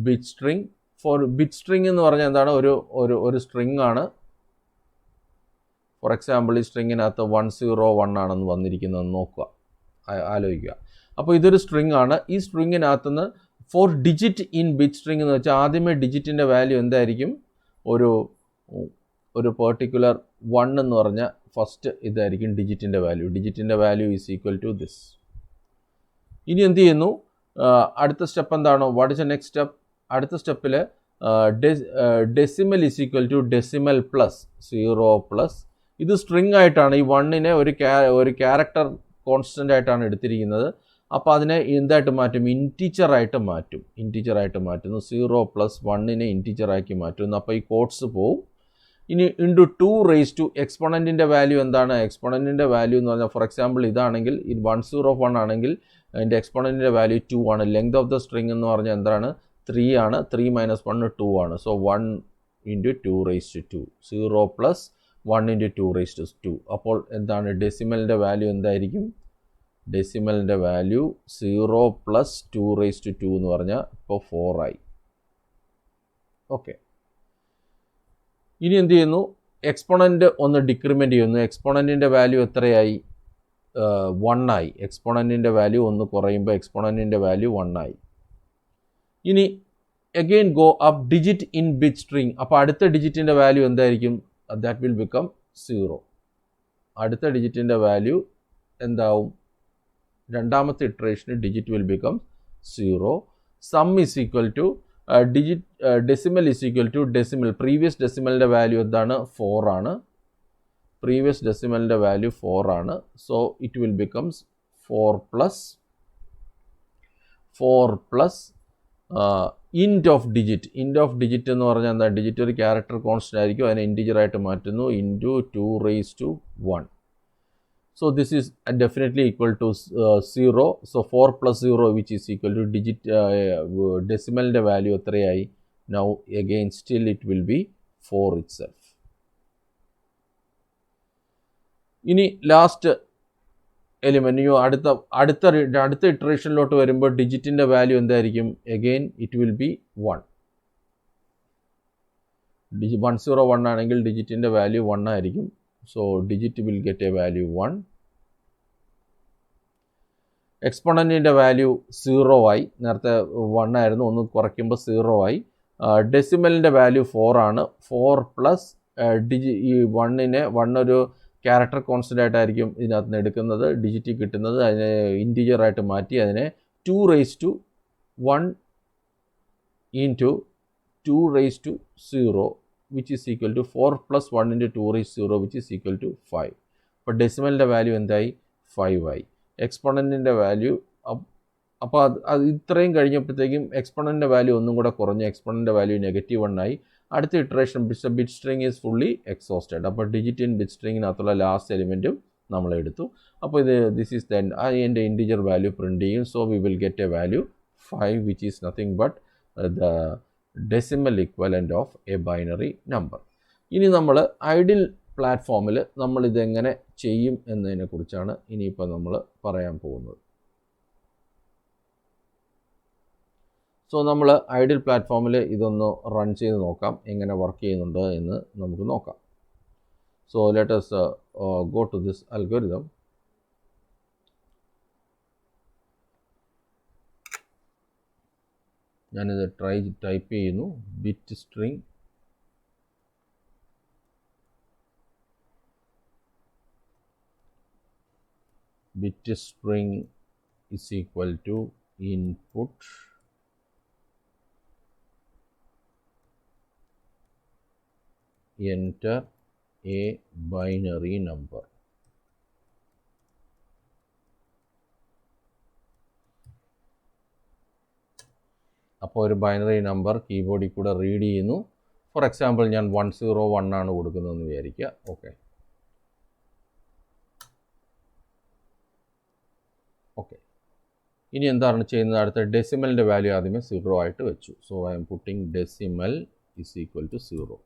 bit string, four bit string എന്ന് പറഞ്ഞാൽ എന്താണ്? ഒരു സ്ട്രിങ് ആണ്. ഫോർ എക്സാമ്പിൾ ഈ സ്ട്രിങ്ങിനകത്ത് 101 ആണെന്ന് വന്നിരിക്കുന്നതെന്ന് നോക്കുക, ആലോചിക്കുക. അപ്പോൾ ഇതൊരു സ്ട്രിങ് ആണ്. ഈ സ്ട്രിങ്ങിനകത്തുനിന്ന് for digit in bit string എന്ന് വെച്ചാൽ ആദ്യമേ ഡിജിറ്റിൻ്റെ വാല്യൂ എന്തായിരിക്കും? ഒരു പെർട്ടിക്കുലർ 1 എന്ന് പറഞ്ഞാൽ ഫസ്റ്റ് ഇതായിരിക്കും ഡിജിറ്റിൻ്റെ വാല്യൂ. ഡിജിറ്റിൻ്റെ value is equal to this. ഇനി എന്ത് ചെയ്യുന്നു? അടുത്ത സ്റ്റെപ്പ് എന്താണോ? What is a next step? അടുത്ത സ്റ്റെപ്പിൽ decimal is equal to decimal plus 0 plus, ഇത് സ്ട്രിങ് ആയിട്ടാണ്. ഈ 1നെ ഒരു ക്യാരക്ടർ കോൺസ്റ്റൻ്റ് ആയിട്ടാണ് എടുത്തിരിക്കുന്നത്. അപ്പോൾ അതിനെ എന്തായിട്ട് മാറ്റും? ഇൻറ്റീജറായിട്ട് മാറ്റും. ഇൻറ്റീജറായിട്ട് മാറ്റുന്നു. 0 + 1നെ ഇൻറ്റീജറാക്കി മാറ്റുന്നു. അപ്പോൾ ഈ കോഡ്സ് പോവും. ഇനി ഇൻറ്റു 2 റേസ് ടു എക്സ്പോണൻറ്റിൻ്റെ വാല്യൂ എന്താണ്? എക്സ്പോണൻറ്റിൻ്റെ വാല്യൂ എന്ന് പറഞ്ഞാൽ ഫോർ എക്സാമ്പിൾ ഇതാണെങ്കിൽ 101 ആണെങ്കിൽ അതിൻ്റെ എക്സ്പോണൻറ്റിൻ്റെ വാല്യൂ 2 ആണ്. ലെങ്ത് ഓഫ് ദ സ്ട്രിങ് എന്ന് പറഞ്ഞാൽ എന്താണ്? 3 ആണ്. 3 - 1 2 ആണ്. So 1 × 2 raise to 2. 0 + 1 × 2 raise to 2. അപ്പോൾ എന്താണ് ഡെസിമലിൻ്റെ വാല്യൂ എന്തായിരിക്കും? ഡെസിമലിൻ്റെ വാല്യൂ 0 + 2 റേസ് ടു 2 എന്ന് പറഞ്ഞാൽ ഇപ്പോൾ 4 ആയി. ഓക്കെ. ഇനി എന്ത് ചെയ്യുന്നു? എക്സ്പോണൻറ്റ് ഒന്ന് ഡിക്രിമെൻറ്റ് ചെയ്യുന്നു. എക്സ്പോണൻറ്റിൻ്റെ വാല്യൂ എത്രയായി? 1 ആയി. എക്സ്പോണൻറ്റിൻ്റെ വാല്യൂ ഒന്ന് കുറയുമ്പോൾ എക്സ്പോണൻറ്റിൻ്റെ വാല്യൂ 1 ആയി. ഇനി again go up digit in bit string. അപ്പോൾ അടുത്ത ഡിജിറ്റിൻ്റെ വാല്യൂ എന്തായിരിക്കും? That will become 0. അടുത്ത ഡിജിറ്റിൻ്റെ വാല്യൂ എന്താവും? രണ്ടാമത്തെ ഇറ്ററേഷന് digit will become 0. Sum is equal to decimal is equal to decimal. Previous ഡെസിമലിൻ്റെ വാല്യൂ എന്താണ്? 4 ആണ്. പ്രീവിയസ് ഡെസിമലിൻ്റെ വാല്യൂ 4 ആണ്. So it will becomes 4 plus int of digit. Int of digit എന്ന് പറഞ്ഞാൽ എന്താ? ഡിജിറ്റ് ഒരു ക്യാരക്ടർ കോൺസ്റ്റൻ്റ് ആയിരിക്കും. അതിനെ ഇൻറ്റീജറായിട്ട് മാറ്റുന്നു. Into 2 raise to 1. So this is definitely equal to 0. So 4 + 0 which is equal to digit decimal value എത്രയായി? Now again still it will be 4 itself. ഇനി ലാസ്റ്റ് എലിമെൻറ്റ് അടുത്ത ഇറ്ററേഷനിലോട്ട് വരുമ്പോൾ ഡിജിറ്റിൻ്റെ വാല്യൂ എന്തായിരിക്കും? Again it will be 1. 101 ആണെങ്കിൽ ഡിജിറ്റിൻ്റെ value 1 ആയിരിക്കും. So digit will get a value 1. എക്സ്പോണൻറ്റിൻ്റെ value 0 ആയി. നേരത്തെ 1 ആയിരുന്നു. ഒന്ന് കുറയ്ക്കുമ്പോൾ 0 ആയി. ഡെസിമലിൻ്റെ വാല്യൂ 4 ആണ്. 4 പ്ലസ് ഈ 1 ഒരു ക്യാരക്ടർ കോൺസ്റ്റൻ്റ് ആയിട്ടായിരിക്കും ഇതിനകത്ത് നിന്ന് എടുക്കുന്നത്. ഡിജിറ്റ് കിട്ടുന്നത് അതിനെ ഇൻറ്റീജറായിട്ട് മാറ്റി അതിനെ 2 raise to 1 into 2 raise to 0 which is equal to 4 + 1 × 2 raised to 0 which is equal to 5. അപ്പോൾ ഡെസിമലിൻ്റെ വാല്യൂ എന്തായി? 5 ആയി. എക്സ്പോണൻറ്റിൻ്റെ വാല്യൂ അപ്പോൾ അത് ഇത്രയും കഴിഞ്ഞപ്പോഴത്തേക്കും എക്സ്പോണൻറ്റിൻ്റെ വാല്യൂ ഒന്നും കൂടെ കുറഞ്ഞു. എക്സ്പോണൻറ്റിൻ്റെ വാല്യൂ -1 ആയി. അടുത്ത iteration bit string is fully exhausted. അപ്പോൾ ഡിജിറ്റ് ഇൻ ബിറ്റ് സ്ട്രിങ്ങിനകത്തുള്ള ലാസ്റ്റ് എലിമെൻറ്റും നമ്മളെടുത്തു. അപ്പോൾ ദിസ് ഈസ് ദെൻ അതിൻ്റെ ഇൻറ്റീജർ വാല്യൂ പ്രിൻറ്റ് ചെയ്യും. So we will get A value 5 which is nothing but the decimal equivalent of a binary number. ഇനി നമ്മൾ ideal പ്ലാറ്റ്ഫോമിൽ നമ്മളിതെങ്ങനെ ചെയ്യും എന്നതിനെ കുറിച്ചാണ് ഇനിയിപ്പോൾ നമ്മൾ പറയാൻ പോകുന്നത്. സോ നമ്മൾ ഐഡിയൽ പ്ലാറ്റ്ഫോമിൽ ഇതൊന്ന് റൺ ചെയ്ത് നോക്കാം, എങ്ങനെ വർക്ക് ചെയ്യുന്നുണ്ട് എന്ന് നമുക്ക് നോക്കാം. So let us go to this algorithm. ഞാനിത് ടൈപ്പ് ചെയ്യുന്നു. Bit string is equal to input enter a binary number. അപ്പോൾ ഒരു ബൈനറി നമ്പർ കീബോർഡിൽ കൂടെ റീഡ് ചെയ്യുന്നു. ഫോർ എക്സാമ്പിൾ ഞാൻ 101 ആണ് കൊടുക്കുന്നതെന്ന് വിചാരിക്കുക. ഓക്കെ, ഇനി എന്താണ് ചെയ്യുന്നത്? അടുത്ത ഡെസിമലിൻ്റെ വാല്യൂ ആദ്യമേ 0 ആയിട്ട് വെച്ചു. So I'm putting decimal is equal to 0.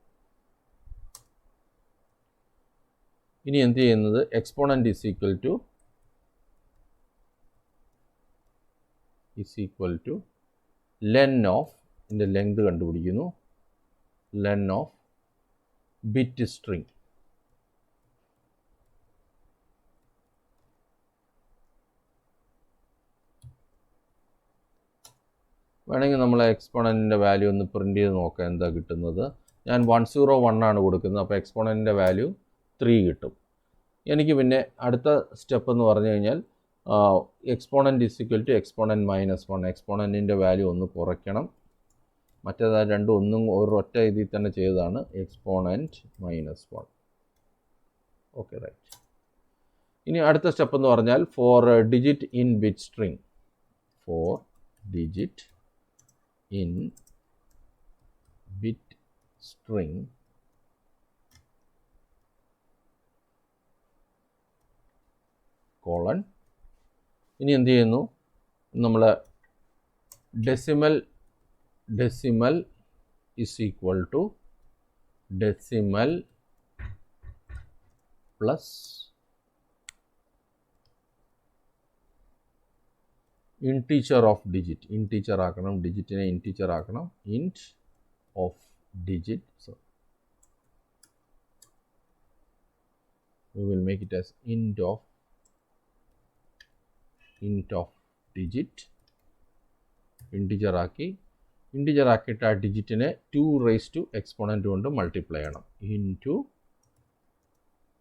ഇനി എന്ത് ചെയ്യുന്നത്? Exponent is equal to len of, ഇതിൻ്റെ ലെങ്ത് കണ്ടുപിടിക്കുന്നു, ലെൻ ഓഫ് ബിറ്റ് സ്ട്രിങ്. വേണമെങ്കിൽ നമ്മൾ എക്സ്പോണൻറ്റിൻ്റെ വാല്യൂ ഒന്ന് പ്രിൻ്റ് ചെയ്ത് നോക്കാം എന്താ കിട്ടുന്നത്. ഞാൻ 101 ആണ് കൊടുക്കുന്നത്, അപ്പോൾ എക്സ്പോണൻറ്റിൻ്റെ വാല്യൂ 3 കിട്ടും. എനിക്ക് പിന്നെ അടുത്ത സ്റ്റെപ്പ് എന്ന് പറഞ്ഞു കഴിഞ്ഞാൽ exponent is equal to exponent -1. എക്സ്പോണൻറ്റിൻ്റെ വാല്യൂ ഒന്ന് കുറയ്ക്കണം. മറ്റേത് രണ്ടും ഒന്നും ഒരൊറ്റ ഇതിൽ തന്നെ ചെയ്തതാണ്. എക്സ്പോണൻറ്റ് -1. Okay, right. ഇനി അടുത്ത സ്റ്റെപ്പ് എന്ന് പറഞ്ഞാൽ for digit in bit string, for digit in bit string colon. ഇനി എന്ത് ചെയ്യുന്നു? നമ്മൾ decimal is equal to decimal plus integer of digit. Integer ആക്കണം, ഡിജിറ്റിനെ ഇൻടീച്ചർ ആക്കണം. Int of digit, so we will make it as int of digit. Integer ആക്കിയിട്ട് ആ ഡിജിറ്റിനെ 2 റേസ് ടു എക്സ്പോണൻറ്റ് കൊണ്ട് മൾട്ടിപ്ലൈ ചെയ്യണം. Into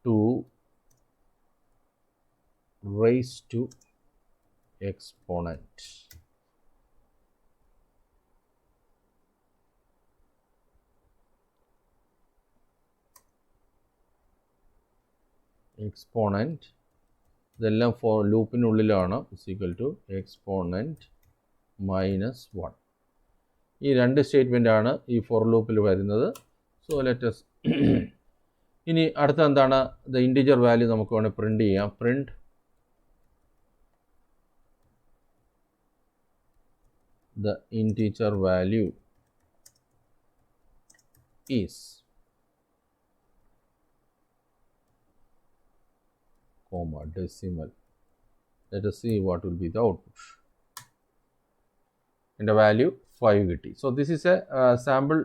2 raise to exponent. ഇതെല്ലാം ഫോർ ലൂപ്പിനുള്ളിലാണ്. Is equal to exponent -1. ഈ രണ്ട് സ്റ്റേറ്റ്മെൻ്റ് ആണ് ഈ ഫോർ ലൂപ്പിൽ വരുന്നത്. സോ ലെറ്റസ് ഇനി അടുത്ത എന്താണ്? ദ ഇൻറ്റിജർ വാല്യൂ നമുക്ക് വേണമെങ്കിൽ പ്രിൻ്റ് ചെയ്യാം. Print the integer value is comma decimal. Let us see what will be the output. And the value 5 കിട്ടി. So this is a sample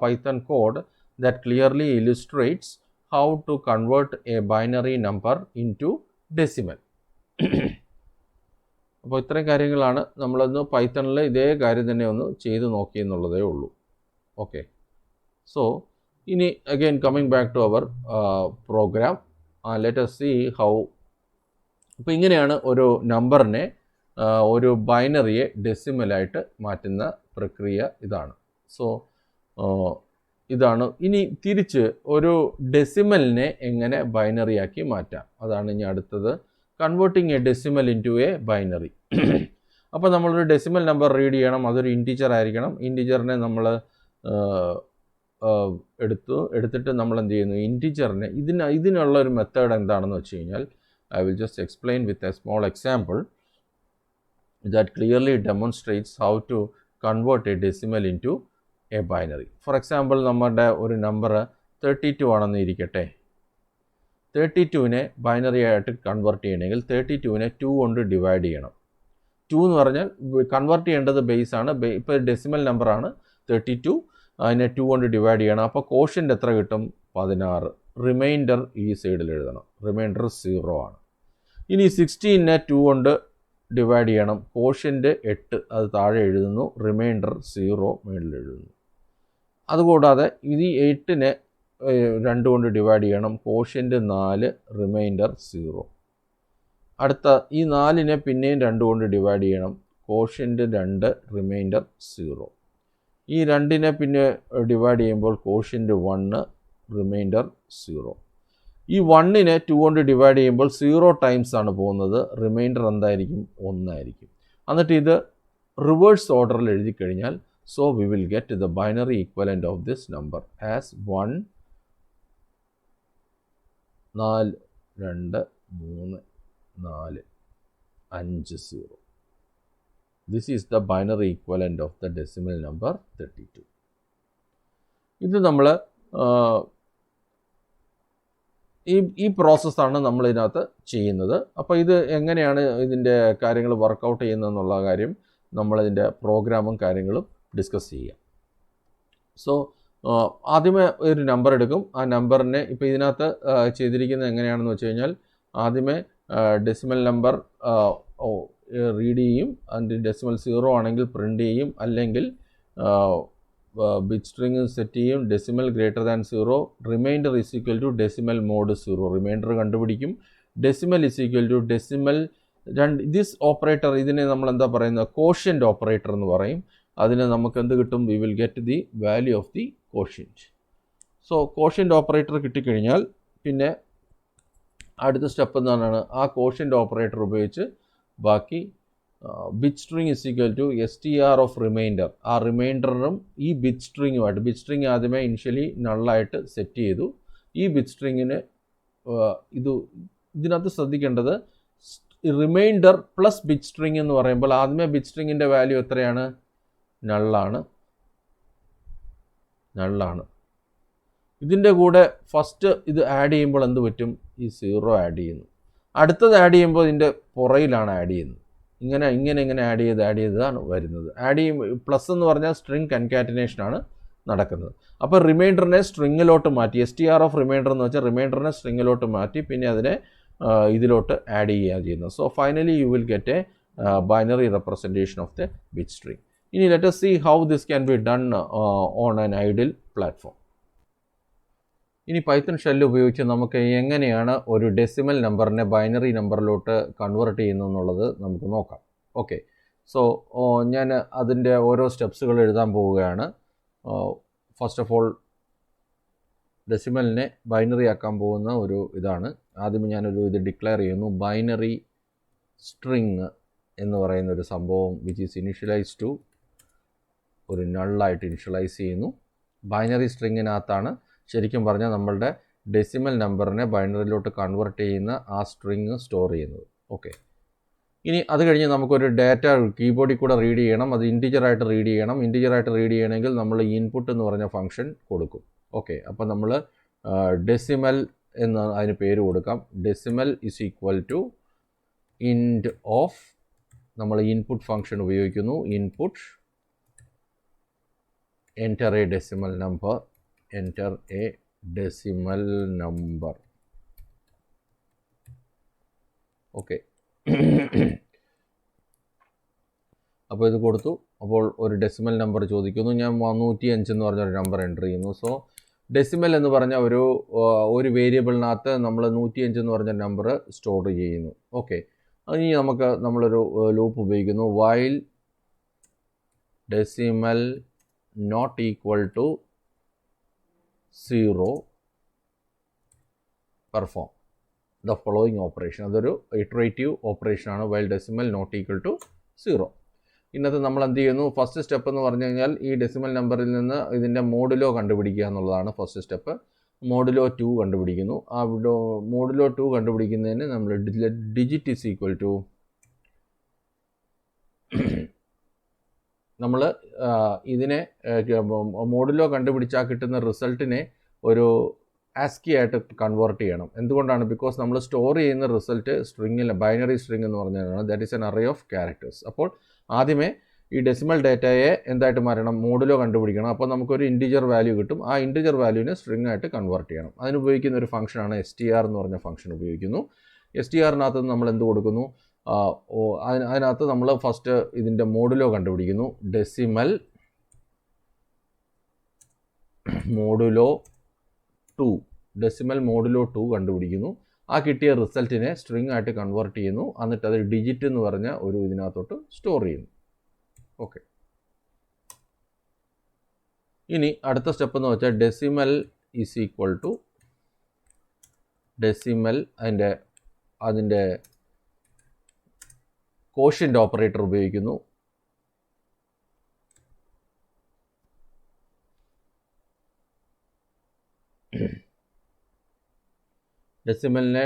Python code that clearly illustrates how to convert a binary number into decimal. അപ്പോൾ ഇത്രയും കാര്യങ്ങളാണ് നമ്മളൊന്ന് പൈത്തണിൽ ഇതേ കാര്യം തന്നെ ഒന്ന് ചെയ്ത് നോക്കി എന്നുള്ളതേ ഉള്ളൂ. ഓക്കെ, സോ ഇനി again coming back to our program, let us see how. അപ്പോൾ ഇങ്ങനെയാണ് ഒരു നമ്പറിനെ, ഒരു ബൈനറിയെ ഡെസിമലായിട്ട് മാറ്റുന്ന പ്രക്രിയ ഇതാണ്. സോ ഇതാണ്. ഇനി തിരിച്ച് ഒരു ഡെസിമലിനെ എങ്ങനെ ബൈനറിയാക്കി മാറ്റാം, അതാണ് ഇനി അടുത്തത്. Converting A decimal into A binary. അപ്പോൾ നമ്മളൊരു ഡെസിമൽ നമ്പർ റീഡ് ചെയ്യണം, അതൊരു ഇൻറ്റീജർ ആയിരിക്കണം. ഇൻറ്റീജറിനെ നമ്മൾ എടുത്തിട്ട് നമ്മൾ എന്ത് ചെയ്യുന്നു? ഇൻറ്റീജറിനെ ഇതിനുള്ള ഒരു മെത്തേഡ് എന്താണെന്ന് വെച്ച് കഴിഞ്ഞാൽ, I will just explain with a small example that clearly demonstrates how to convert a decimal into a binary. For example, നമ്മുടെ ഒരു നമ്പർ 32 ആണെന്ന് ഇരിക്കട്ടെ. 32നെ ബൈനറി ആയിട്ട് കൺവേർട്ട് ചെയ്യണമെങ്കിൽ 32നെ 2 കൊണ്ട് ഡിവൈഡ് ചെയ്യണം. 2 എന്ന് പറഞ്ഞാൽ കൺവേർട്ട് ചെയ്യേണ്ടത് ബേസ് ആണ്. ഇപ്പോൾ ഡെസിമൽ നമ്പറാണ് 32, അതിനെ 2 കൊണ്ട് ഡിവൈഡ് ചെയ്യണം. അപ്പോൾ കോഷ്യൻ്റ് എത്ര കിട്ടും? 16. റിമൈൻഡർ ഈ സൈഡിൽ എഴുതണം. റിമൈൻഡർ 0 ആണ്. ഇനി 16നെ 2 കൊണ്ട് ഡിവൈഡ് ചെയ്യണം. കോഷ്യൻ്റ് 8, അത് താഴെ എഴുതുന്നു. റിമൈൻഡർ 0 മേളിൽ എഴുതുന്നു. അതുകൂടാതെ ഇത് 8നെ 2 കൊണ്ട് ഡിവൈഡ് ചെയ്യണം. Quotient 4, remainder 0. അടുത്ത ഈ 4നെ പിന്നെയും 2 കൊണ്ട് ഡിവൈഡ് ചെയ്യണം. Quotient 2, remainder 0. ഈ 2നെ പിന്നെ ഡിവൈഡ് ചെയ്യുമ്പോൾ കോഷ്യൻ്റ് 1, റിമൈൻഡർ 0. ഈ 1നെ 2 കൊണ്ട് ഡിവൈഡ് ചെയ്യുമ്പോൾ 0 ടൈംസ് ആണ് പോകുന്നത്. റിമൈൻഡർ എന്തായിരിക്കും? 1 ആയിരിക്കും. എന്നിട്ട് ഇത് റിവേഴ്സ് ഓർഡറിൽ എഴുതി കഴിഞ്ഞാൽ So we will get the binary equivalent of this number as 1 4 2 3 4 5 0. This is the binary equivalent of the decimal number 32. ഇത് നമ്മൾ ഈ പ്രോസസ്സാണ് നമ്മൾ ഇതിനകത്ത് ചെയ്യുന്നത്. അപ്പോൾ ഇത് എങ്ങനെയാണ് ഇതിൻ്റെ കാര്യങ്ങൾ വർക്കൗട്ട് ചെയ്യുന്നതെന്നുള്ള കാര്യം നമ്മളിതിൻ്റെ പ്രോഗ്രാമും കാര്യങ്ങളും ഡിസ്കസ് ചെയ്യാം. സോ ആദ്യമേ ഒരു നമ്പർ എടുക്കും. ആ നമ്പറിനെ ഇപ്പോൾ ഇതിനകത്ത് ചെയ്തിരിക്കുന്നത് എങ്ങനെയാണെന്ന് വെച്ച് കഴിഞ്ഞാൽ ആദ്യമേ ഡെസിമൽ നമ്പർ റീഡ് ചെയ്യും. അതിൻ്റെ ഡെസിമൽ 0 ആണെങ്കിൽ പ്രിൻ്റ് ചെയ്യും, അല്ലെങ്കിൽ ബിറ്റ് സ്ട്രിങ് സെറ്റ് ചെയ്യും. Decimal greater than 0, remainder is equal to decimal mod 0, remainder കണ്ടുപിടിക്കും. Decimal is equal to decimal this operator, ഇതിനെ നമ്മൾ എന്താ പറയുന്നത്, കോഷ്യൻ്റ് ഓപ്പറേറ്റർ എന്ന് പറയും. അതിന് നമുക്ക് എന്ത് കിട്ടും, we will get the value of the quotient. So quotient operator കിട്ടിക്കഴിഞ്ഞാൽ പിന്നെ അടുത്ത സ്റ്റെപ്പ് എന്താണ്, ആ കോഷ്യൻ്റ് ഓപ്പറേറ്റർ ഉപയോഗിച്ച് ബാക്കി bit string is equal to STR of remainder. ആ റിമൈൻഡറും ഈ ബിറ്റ് സ്ട്രിങ്ങുമായിട്ട്, ബിറ്റ് സ്ട്രിങ് ആദ്യമേ ഇനിഷ്യലി നള്ളായിട്ട് സെറ്റ് ചെയ്തു. ഈ ബിറ്റ് സ്ട്രിങ്ങിന് ഇതിനകത്ത് ശ്രദ്ധിക്കേണ്ടത് റിമൈൻഡർ പ്ലസ് ബിറ്റ് സ്ട്രിങ് എന്ന് പറയുമ്പോൾ ആദ്യമേ ബിറ്റ് സ്ട്രിങ്ങിൻ്റെ വാല്യൂ എത്രയാണ്, നള്ളാണ്. ഇതിൻ്റെ കൂടെ ഫസ്റ്റ് ഇത് ആഡ് ചെയ്യുമ്പോൾ എന്ത് പറ്റും, ഈ 0 ആഡ് ചെയ്യുന്നു. അടുത്തത് ആഡ് ചെയ്യുമ്പോൾ ഇതിൻ്റെ പുറയിലാണ് ആഡ് ചെയ്യുന്നത്. ഇങ്ങനെ ആഡ് ചെയ്താണ് വരുന്നത്. ആഡ് ചെയ്യുമ്പോൾ പ്ലസ് എന്ന് പറഞ്ഞാൽ സ്ട്രിങ് കൺകാറ്റിനേഷനാണ് നടക്കുന്നത്. അപ്പോൾ റിമൈൻഡറിനെ സ്ട്രിങ്ങിലോട്ട് മാറ്റി, STR ഓഫ് റിമൈൻഡർ എന്ന് വെച്ചാൽ റിമൈൻഡറിനെ സ്ട്രിങ്ങിലോട്ട് മാറ്റി പിന്നെ അതിനെ ഇതിലോട്ട് ആഡ് ചെയ്യുകയാണ് ചെയ്യുന്നത്. So finally you will get A binary representation of the bit string. ഇനി let us see how this can be done on an idle platform. ഇനി പൈത്തൺ ഷെല്ല് ഉപയോഗിച്ച് നമുക്ക് എങ്ങനെയാണ് ഒരു ഡെസിമൽ നമ്പറിനെ ബൈനറി നമ്പറിലോട്ട് കൺവേർട്ട് ചെയ്യുന്നതെന്നുള്ളത് നമുക്ക് നോക്കാം. ഓക്കെ, സോ ഞാൻ അതിൻ്റെ ഓരോ സ്റ്റെപ്സുകൾ എഴുതാൻ പോവുകയാണ്. ഫസ്റ്റ് ഓഫ് ഓൾ ഡെസിമലിനെ ബൈനറി ആക്കാൻ പോകുന്ന ഒരു ഇതാണ്. ആദ്യം ഞാനൊരു ഇത് ഡിക്ലെയർ ചെയ്യുന്നു, ബൈനറി സ്ട്രിങ് എന്ന് പറയുന്ന ഒരു സംഭവം വിച്ച് ഈസ് ഇനിഷ്യലൈസ് ടു ഒരു നള്ളായിട്ട് ഇനിഷ്യലൈസ് ചെയ്യുന്നു. ബൈനറി സ്ട്രിങ്ങിനകത്താണ് ശരിക്കും പറഞ്ഞാൽ നമ്മളുടെ ഡെസിമൽ നമ്പറിനെ ബൈനറിയിലോട്ട് കൺവേർട്ട് ചെയ്യുന്ന ആ സ്ട്രിങ് സ്റ്റോർ ചെയ്യുന്നത്. ഓക്കെ, ഇനി അത് കഴിഞ്ഞ് നമുക്കൊരു ഡാറ്റ കീബോർഡിൽ കൂടെ റീഡ് ചെയ്യണം. അത് ഇൻറ്റിജറായിട്ട് റീഡ് ചെയ്യണം. ഇൻറ്റിജറായിട്ട് റീഡ് ചെയ്യണമെങ്കിൽ നമ്മൾ ഇൻപുട്ട് എന്ന് പറഞ്ഞ ഫംഗ്ഷൻ കൊടുക്കും. ഓക്കെ, അപ്പോൾ നമ്മൾ ഡെസിമൽ എന്ന് അതിന് പേര് കൊടുക്കാം. Decimal is equal to int of, നമ്മൾ ഇൻപുട്ട് ഫംഗ്ഷൻ ഉപയോഗിക്കുന്നു. Input enter a decimal number, enter a decimal number. Okay, അപ്പോൾ ഇത് കൊടുത്തു. അപ്പോൾ ഒരു ഡെസിമൽ നമ്പർ ചോദിക്കുന്നു. ഞാൻ 305 എന്ന് പറഞ്ഞൊരു നമ്പർ എൻ്റർ ചെയ്യുന്നു. സോ ഡെസിമൽ എന്ന് പറഞ്ഞ ഒരു വേരിയബിളിനകത്ത് നമ്മൾ 105 എന്ന് പറഞ്ഞ നമ്പർ സ്റ്റോർ ചെയ്യുന്നു. ഓക്കെ, ഇനി നമ്മളൊരു ലൂപ്പ് ഉപയോഗിക്കുന്നു. While decimal not equal to 0 perform the following operation. അതൊരു ഇറ്ററേറ്റീവ് ഓപ്പറേഷനാണ്. While decimal not equal to 0. ഇന്നത്തെ നമ്മൾ എന്ത് ചെയ്യുന്നു, ഫസ്റ്റ് സ്റ്റെപ്പ് എന്ന് പറഞ്ഞു കഴിഞ്ഞാൽ ഈ ഡെസിമൽ നമ്പറിൽ നിന്ന് ഇതിൻ്റെ മോഡുലോ കണ്ടുപിടിക്കുക എന്നുള്ളതാണ് ഫസ്റ്റ് സ്റ്റെപ്പ്. മോഡുലോ 2 കണ്ടുപിടിക്കുന്നു. ആ മോഡുലോ 2 കണ്ടുപിടിക്കുന്നതിന് നമ്മൾ ഡിജിറ്റ് ഈസ് ഈക്വൽ ടു, നമ്മൾ ഇതിനെ മോഡുലോ കണ്ടുപിടിച്ചാൽ കിട്ടുന്ന റിസൾട്ടിനെ ഒരു ആസ്കി ആയിട്ട് കൺവേർട്ട് ചെയ്യണം. എന്തുകൊണ്ടാണ്, ബിക്കോസ് നമ്മൾ സ്റ്റോർ ചെയ്യുന്ന റിസൾട്ട് സ്ട്രിങ്ങിൽ ബൈനറി സ്ട്രിങ് എന്ന് പറഞ്ഞതാണ്. That is N array of characters. അപ്പോൾ ആദ്യമേ ഈ ഡെസിമൽ ഡേറ്റയെ എന്തായിട്ട് മാറ്റണം, മോഡുലോ കണ്ടുപിടിക്കണം. അപ്പോൾ നമുക്കൊരു ഇൻറ്റിജർ വാല്യൂ കിട്ടും. ആ ഇൻറ്റിജർ വാല്യൂവിനെ സ്ട്രിങ് ആയിട്ട് കൺവേർട്ട് ചെയ്യണം. അതിന് ഉപയോഗിക്കുന്ന ഒരു ഫംഗ്ഷനാണ് STR എന്ന് പറഞ്ഞ ഫംഗ്ഷൻ ഉപയോഗിക്കുന്നു. STRനകത്ത് നമ്മൾ എന്ത് കൊടുക്കുന്നു, അതിനകത്ത് നമ്മൾ ഫസ്റ്റ് ഇതിൻ്റെ മോഡുലോ കണ്ടുപിടിക്കുന്നു. ഡെസിമൽ മോഡുലോ 2 കണ്ടുപിടിക്കുന്നു. ആ കിട്ടിയ റിസൾട്ടിനെ സ്ട്രിങ് ആയിട്ട് കൺവേർട്ട് ചെയ്യുന്നു. എന്നിട്ട് അത് ഡിജിറ്റ് എന്ന് പറഞ്ഞ ഒരു ഇതിനകത്തോട്ട് സ്റ്റോർ ചെയ്യുന്നു. ഓക്കെ, ഇനി അടുത്ത സ്റ്റെപ്പ് എന്ന് വെച്ചാൽ decimal is equal to decimal അതിൻ്റെ കോഷ്യൻ്റ് ഓപ്പറേറ്റർ ഉപയോഗിക്കുന്നു. ഡെസിമലിനെ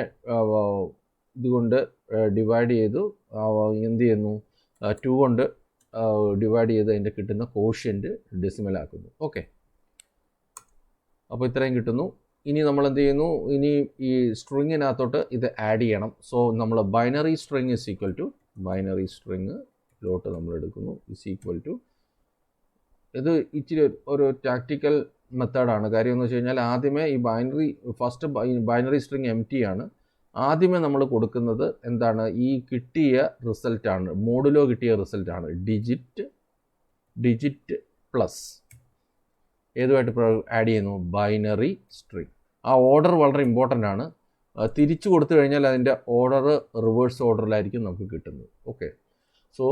ഇതുകൊണ്ട് ഡിവൈഡ് ചെയ്തു എന്ത് ചെയ്യുന്നു 2 കൊണ്ട് ഡിവൈഡ് ചെയ്ത് അതിൻ്റെ കിട്ടുന്ന കോഷ്യൻ്റ് ഡെസിമലാക്കുന്നു. ഓക്കെ, അപ്പോൾ ഇത്രയും കിട്ടുന്നു. ഇനി നമ്മൾ എന്ത് ചെയ്യുന്നു, ഇനി ഈ സ്ട്രിങ്ങിനകത്തോട്ട് ഇത് ആഡ് ചെയ്യണം. സോ നമ്മൾ binary string is equal to binary സ്ട്രിങ്ങിലോട്ട് നമ്മൾ എടുക്കുന്നു ഇസ് ഈക്വൽ ടു, ഇത് ഇച്ചിരി ഒരു ടാക്റ്റിക്കൽ മെത്തേഡാണ്. കാര്യം എന്ന് വെച്ച് കഴിഞ്ഞാൽ ആദ്യമേ ഈ ബൈനറി സ്ട്രിങ് എം ടി ആണ്. ആദ്യമേ നമ്മൾ കൊടുക്കുന്നത് എന്താണ്, ഈ കിട്ടിയ റിസൾട്ടാണ്, മോഡുലോ കിട്ടിയ റിസൾട്ടാണ് ഡിജിറ്റ് പ്ലസ് ഏതുമായിട്ട് ആഡ് ചെയ്യുന്നു, ബൈനറി സ്ട്രിങ്. ആ ഓർഡർ വളരെ ഇമ്പോർട്ടൻ്റ് ആണ്. തിരിച്ചു കൊടുത്തു കഴിഞ്ഞാൽ അതിൻ്റെ ഓർഡർ റിവേഴ്സ് ഓർഡറിലായിരിക്കും നമുക്ക് കിട്ടുന്നത്. Okay, so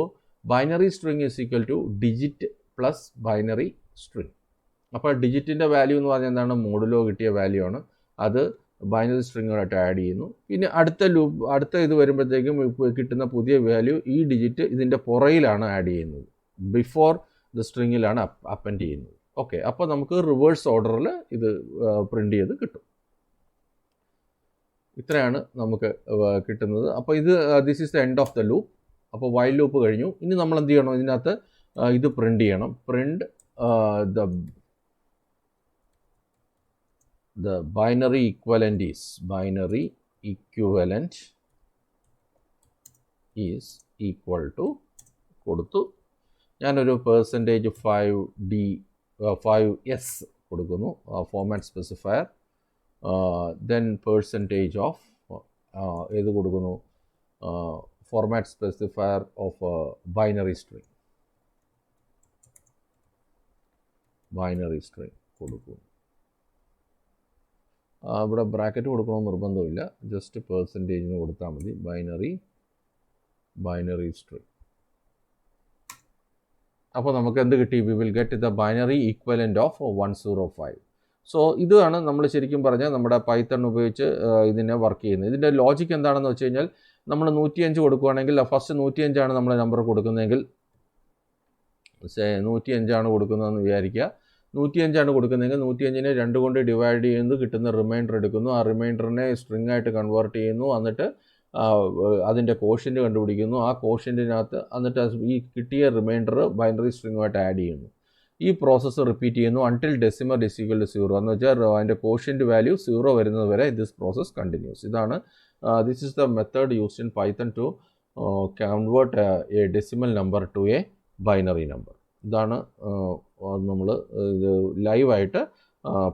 binary string is equal two digit plus binary string. അപ്പോൾ ഡിജിറ്റിൻ്റെ വാല്യൂ എന്ന് പറഞ്ഞാൽ എന്താണ്, മോഡുലോ കിട്ടിയ വാല്യൂ ആണ്. അത് ബൈനറി സ്ട്രിങ്ങുമായിട്ട് ആഡ് ചെയ്യുന്നു. പിന്നെ അടുത്ത ഇത് വരുമ്പോഴത്തേക്കും കിട്ടുന്ന പുതിയ വാല്യൂ ഈ ഡിജിറ്റ് ഇതിൻ്റെ പുറയിലാണ് ആഡ് ചെയ്യുന്നത്, ബിഫോർ ദ സ്ട്രിങ്ങിലാണ് അപ്പൻഡ് ചെയ്യുന്നത്. ഓക്കെ, അപ്പോൾ നമുക്ക് റിവേഴ്സ് ഓർഡറിൽ ഇത് പ്രിൻ്റ് ചെയ്ത് കിട്ടും. ഇത്രയാണ് നമുക്ക് കിട്ടുന്നത്. അപ്പോൾ ഇത് this is the end of the loop. അപ്പോൾ വൈൽ ലൂപ്പ് കഴിഞ്ഞു. ഇനി നമ്മൾ എന്ത് ചെയ്യണം, ഇതിനകത്ത് ഇത് പ്രിൻ്റ് ചെയ്യണം. Print the binary equivalent is equal to കൊടുത്തു. ഞാനൊരു %5s കൊടുക്കുന്നു, format specifier. Then percentage of ഏത് കൊടുക്കുന്നു, format specifier of binary string കൊടുക്കുന്നു. ഇവിടെ ബ്രാക്കറ്റ് കൊടുക്കണമെന്ന് നിർബന്ധമില്ല, ജസ്റ്റ് പെർസെൻറ്റേജിന് കൊടുത്താൽ മതി. Binary string. അപ്പോൾ നമുക്ക് എന്ത് കിട്ടി, we will get the binary equivalent of 105. So ഇതാണ് നമ്മൾ ശരിക്കും പറഞ്ഞാൽ നമ്മുടെ പൈത്തൺ ഉപയോഗിച്ച് ഇതിനെ വർക്ക് ചെയ്യുന്നത്. ഇതിൻ്റെ ലോജിക്ക് എന്താണെന്ന് വെച്ച് കഴിഞ്ഞാൽ, നമ്മൾ 105 കൊടുക്കുകയാണെങ്കിൽ ഫസ്റ്റ് 105 നമ്മൾ നമ്പർ കൊടുക്കുന്നതെങ്കിൽ 105 കൊടുക്കുന്നതെന്ന് വിചാരിക്കുക. 105 കൊടുക്കുന്നതെങ്കിൽ 105നെ 2 കൊണ്ട് ഡിവൈഡ് ചെയ്യുന്നു, കിട്ടുന്ന റിമൈൻഡർ എടുക്കുന്നു. ആ റിമൈൻഡറിനെ സ്ട്രിങ് ആയിട്ട് കൺവേർട്ട് ചെയ്യുന്നു. എന്നിട്ട് അതിൻ്റെ കോഷ്യൻ്റ് കണ്ടുപിടിക്കുന്നു. ആ കോഷ്യൻറ്റിനകത്ത് എന്നിട്ട് ഈ കിട്ടിയ റിമൈൻഡർ ബൈനറി സ്ട്രിങ്ങുമായിട്ട് ആഡ് ചെയ്യുന്നു. ഈ പ്രോസസ്സ് റിപ്പീറ്റ് ചെയ്യുന്നു until decimal is equal to 0 എന്ന് വെച്ചാൽ അതിൻ്റെ കോഷ്യൻ്റ് വാല്യൂ 0 വരുന്നത് വരെ ദിസ് പ്രോസസ് കണ്ടിന്യൂസ്. ഇതാണ് this is the method used in Python to convert a decimal number to a binary number. ഇതാണ് നമ്മൾ ഇത് ലൈവായിട്ട്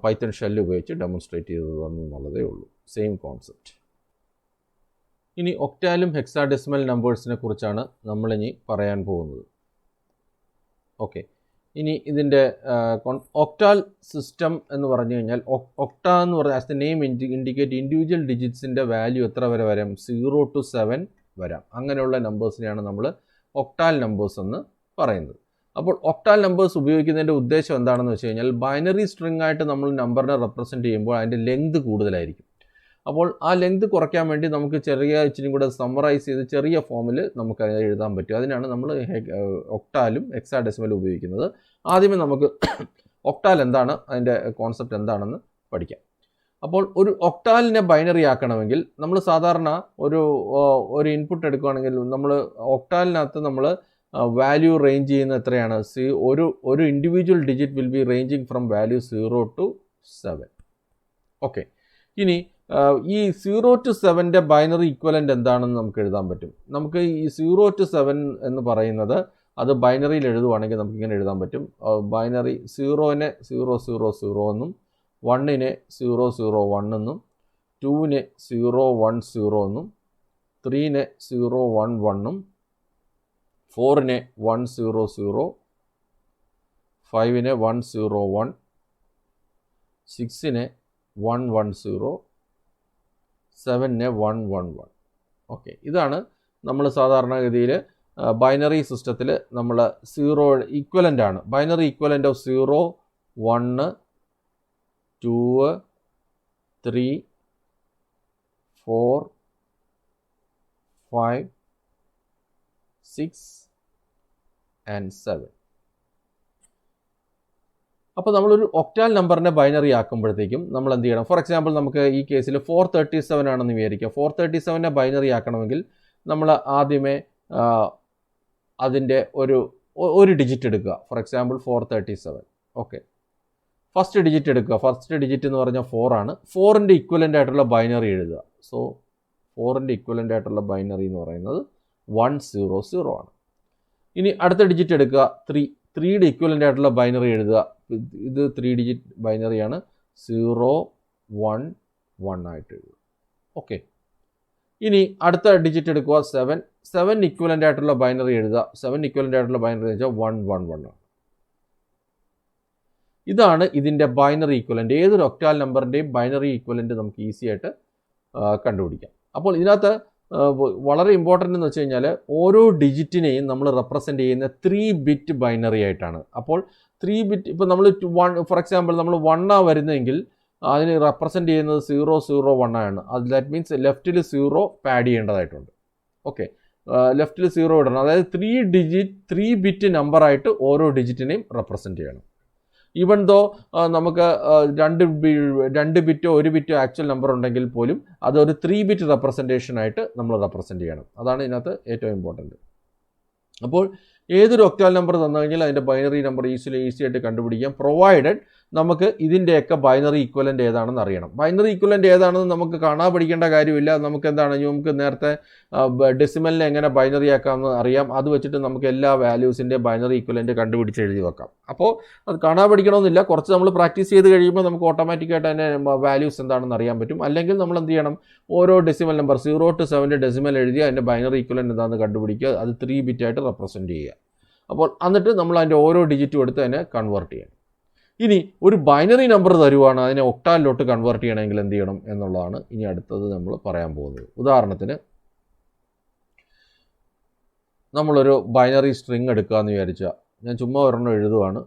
പൈത്തൺ ഷെല്ല് ഉപയോഗിച്ച് ഡെമോൺസ്ട്രേറ്റ് ചെയ്തതെന്നുള്ളതേ ഉള്ളൂ. Same concept. ഇനി ഒക്ടാലും ഹെക്സാഡെസിമൽ നമ്പേഴ്സിനെ കുറിച്ചാണ് നമ്മളിനി പറയാൻ പോകുന്നത്. ഓക്കെ, ഇനി ഇതിൻ്റെ ഒക്ടാൽ സിസ്റ്റം എന്ന് പറഞ്ഞു കഴിഞ്ഞാൽ ഒക്ട എന്ന് പറഞ്ഞാൽ as the name indicate individual ഡിജിറ്റ്സിൻ്റെ വാല്യൂ എത്ര വരെ വരാം, 0 to 7 വരാം. അങ്ങനെയുള്ള നമ്പേഴ്സിനെയാണ് നമ്മൾ ഒക്ടാൽ നമ്പേഴ്സ് എന്ന് പറയുന്നത്. അപ്പോൾ ഒക്ടാൽ നമ്പേഴ്സ് ഉപയോഗിക്കുന്നതിൻ്റെ ഉദ്ദേശം എന്താണെന്ന് വെച്ച് കഴിഞ്ഞാൽ, ബൈനറി സ്ട്രിങ് ആയിട്ട് നമ്മൾ നമ്പറിനെ റെപ്രസെൻറ്റ് ചെയ്യുമ്പോൾ അതിൻ്റെ ലെങ്ത് കൂടുതലായിരിക്കും. അപ്പോൾ ആ ലെങ്ത് കുറയ്ക്കാൻ വേണ്ടി നമുക്ക് ഇച്ചിരി കൂടെ സമ്മറൈസ് ചെയ്ത് ചെറിയ ഫോമിൽ നമുക്ക് എഴുതാൻ പറ്റും. അതിനാണ് നമ്മൾ ഒക്ടാലും ഹെക്സാഡെസിമലും ഉപയോഗിക്കുന്നത്. ആദ്യമേ നമുക്ക് ഒക്ടാൽ എന്താണ്, അതിൻ്റെ കോൺസെപ്റ്റ് എന്താണെന്ന് പഠിക്കാം. അപ്പോൾ ഒരു ഒക്ടാലിനെ ബൈനറി ആക്കണമെങ്കിൽ നമ്മൾ സാധാരണ ഒരു ഇൻപുട്ട് എടുക്കുകയാണെങ്കിൽ നമ്മൾ ഒക്ടാലിനകത്ത് നമ്മൾ വാല്യൂ റേഞ്ച് ചെയ്യുന്നത് എത്രയാണ്, ഒരു individual digit will be ranging from value 0 to 7. Okay, ഇനി ഈ 0 to 7ൻ്റെ ബൈനറി ഈക്വലൻ്റ് എന്താണെന്ന് നമുക്ക് എഴുതാൻ പറ്റും. നമുക്ക് ഈ 0 to 7 എന്ന് പറയുന്നത് അത് ബൈനറിയിൽ എഴുതുവാണെങ്കിൽ നമുക്ക് ഇങ്ങനെ എഴുതാൻ പറ്റും. ബൈനറി 0നെ 000 എന്നും, 1നെ 001 എന്നും, 2നെ 010 എന്നും, 3നെ 011 എന്നും, 4നെ 100, 5നെ 101, 6നെ 110, 7നെ 111. ഓക്കെ, ഇതാണ് നമ്മൾ സാധാരണഗതിയിൽ ബൈനറി സിസ്റ്റത്തിൽ നമ്മൾ 0 ഈക്വലൻ്റ് ആണ്. Binary equivalent of 0, 1, 2, 3, 4, 5, 6 and 7. അപ്പോൾ നമ്മളൊരു ഒക്ടാൽ നമ്പറിനെ ബൈനറി ആക്കുമ്പോഴത്തേക്കും നമ്മൾ എന്ത് ചെയ്യണം? ഫോർ എക്സാമ്പിൾ നമുക്ക് ഈ കേസിൽ 437 ആണെന്ന് വിചാരിക്കുക. 437നെ ബൈനറി ആക്കണമെങ്കിൽ നമ്മൾ ആദ്യമേ അതിൻ്റെ ഒരു ഡിജിറ്റ് എടുക്കുക. For example 437. Okay, first digit എടുക്കുക. ഫസ്റ്റ് ഡിജിറ്റ് എന്ന് പറഞ്ഞാൽ 4 ആണ്. 4ൻ്റെ ഇക്വലൻ്റ് ആയിട്ടുള്ള ബൈനറി എഴുതുക. സോ 4ൻ്റെ ഇക്വലൻ്റ് ആയിട്ടുള്ള ബൈനറി എന്ന് പറയുന്നത് 100 ആണ്. ഇനി അടുത്ത ഡിജിറ്റ് എടുക്കുക 3. 3യുടെ ഇക്വലൻ്റ് ആയിട്ടുള്ള ബൈനറി എഴുതുക. ഇത് 3 ഡിജിറ്റ് ബൈനറിയാണ്. 011 ആയിട്ട് എഴുതുക. ഓക്കെ, ഇനി അടുത്ത ഡിജിറ്റ് എടുക്കുക 7. 7 ഇക്വലൻ്റ് ആയിട്ടുള്ള ബൈനറി എഴുതുക. 7 ഇക്വലൻ്റ് ആയിട്ടുള്ള ബൈനറി എന്ന് വെച്ചാൽ 111 ആണ്. ഇതാണ് ഇതിൻ്റെ ബൈനറി ഈക്വലൻ്റ്. ഏതൊരു ഒക്ടാൽ നമ്പറിൻ്റെയും ബൈനറി ഈക്വലൻ്റ് നമുക്ക് ഈസി ആയിട്ട് കണ്ടുപിടിക്കാം. അപ്പോൾ ഇതിനകത്ത് വളരെ ഇമ്പോർട്ടൻ്റ് എന്ന് വെച്ച് കഴിഞ്ഞാൽ ഓരോ ഡിജിറ്റിനെയും നമ്മൾ റെപ്രസെൻ്റ് ചെയ്യുന്ന 3 ബിറ്റ് ബൈനറി ആയിട്ടാണ്. അപ്പോൾ 3 ബിറ്റ്, ഇപ്പോൾ നമ്മൾ 1 ഫോർ എക്സാമ്പിൾ നമ്മൾ 1 വരുന്നതെങ്കിൽ അതിന് റെപ്രസെൻ്റ് ചെയ്യുന്നത് 001 ആണ്. അത് ദാറ്റ് മീൻസ് ലെഫ്റ്റിൽ 0 പാഡ് ചെയ്യേണ്ടതായിട്ടുണ്ട്. ഓക്കെ, ലെഫ്റ്റിൽ 0 ഇടണം. അതായത് 3 ബിറ്റ് നമ്പറായിട്ട് ഓരോ ഡിജിറ്റിനെയും റെപ്രസെൻ്റ് ചെയ്യണം. ഈവൻ ദോ നമുക്ക് 2 ബിറ്റോ 1 ബിറ്റോ ആക്ച്വൽ നമ്പർ ഉണ്ടെങ്കിൽ പോലും അതൊരു 3 ബിറ്റ് റെപ്രസെൻറ്റേഷൻ ആയിട്ട് നമ്മൾ റെപ്രസെൻറ്റ് ചെയ്യണം. അതാണ് ഇതിനകത്ത് ഏറ്റവും ഇമ്പോർട്ടൻറ്റ്. അപ്പോൾ ഏതൊരു ഒക്ടാൽ നമ്പർ തന്നു കഴിഞ്ഞാൽ അതിൻ്റെ ബൈനറി നമ്പർ ഈസി ആയിട്ട് കണ്ടുപിടിക്കാം, പ്രൊവൈഡഡ് നമുക്ക് ഇതിൻ്റെയൊക്കെ ബൈനറി ഈക്വലൻ്റ് ഏതാണെന്ന് അറിയണം. ബൈനറി ഈക്വലൻ്റ് ഏതാണെന്ന് നമുക്ക് കാണാൻ പഠിക്കേണ്ട കാര്യമില്ല. നമുക്ക് എന്താണ്, നമുക്ക് നേരത്തെ ഡെസിമലിനെ എങ്ങനെ ബൈനറി ആക്കാമെന്ന് അറിയാം. അത് വെച്ചിട്ട് നമുക്ക് എല്ലാ വാല്യൂസിൻ്റെ ബൈനറി ഈക്വലൻ്റ് കണ്ടുപിടിച്ച് എഴുതി വെക്കാം. അപ്പോൾ അത് കാണാൻ പഠിക്കണമെന്നില്ല. കുറച്ച് നമ്മൾ പ്രാക്ടീസ് ചെയ്ത് കഴിയുമ്പോൾ നമുക്ക് ഓട്ടോമാറ്റിക്കായിട്ട് അതിൻ്റെ വാല്യൂസ് എന്താണെന്ന് അറിയാൻ പറ്റും. അല്ലെങ്കിൽ നമ്മൾ എന്ത് ചെയ്യണം, ഓരോ ഡെസിമൽ നമ്പർ 0 to 7 ഡെസിമൽ എഴുതി അതിൻ്റെ ബൈനറി ഈക്വലൻ്റ് എന്താണെന്ന് കണ്ടുപിടിക്കുക. അത് 3 ബിറ്റായിട്ട് റെപ്രസെൻറ്റ് ചെയ്യുക. അപ്പോൾ എന്നിട്ട് നമ്മൾ അതിൻ്റെ ഓരോ ഡിജിറ്റും എടുത്ത് അതിനെ കൺവേർട്ട് ചെയ്യണം. ഇനി ഒരു ബൈനറി നമ്പർ തരുവാണ്, അതിനെ ഒക്ടാലിലോട്ട് കൺവേർട്ട് ചെയ്യണമെങ്കിൽ എന്ത് ചെയ്യണം എന്നുള്ളതാണ് ഇനി അടുത്തത് നമ്മൾ പറയാൻ പോകുന്നത്. ഉദാഹരണത്തിന് നമ്മളൊരു ബൈനറി സ്ട്രിങ് എടുക്കാമെന്ന് വിചാരിച്ചാൽ, ഞാൻ ചുമ്മാ ഒരെണ്ണം എഴുതുവാണ്.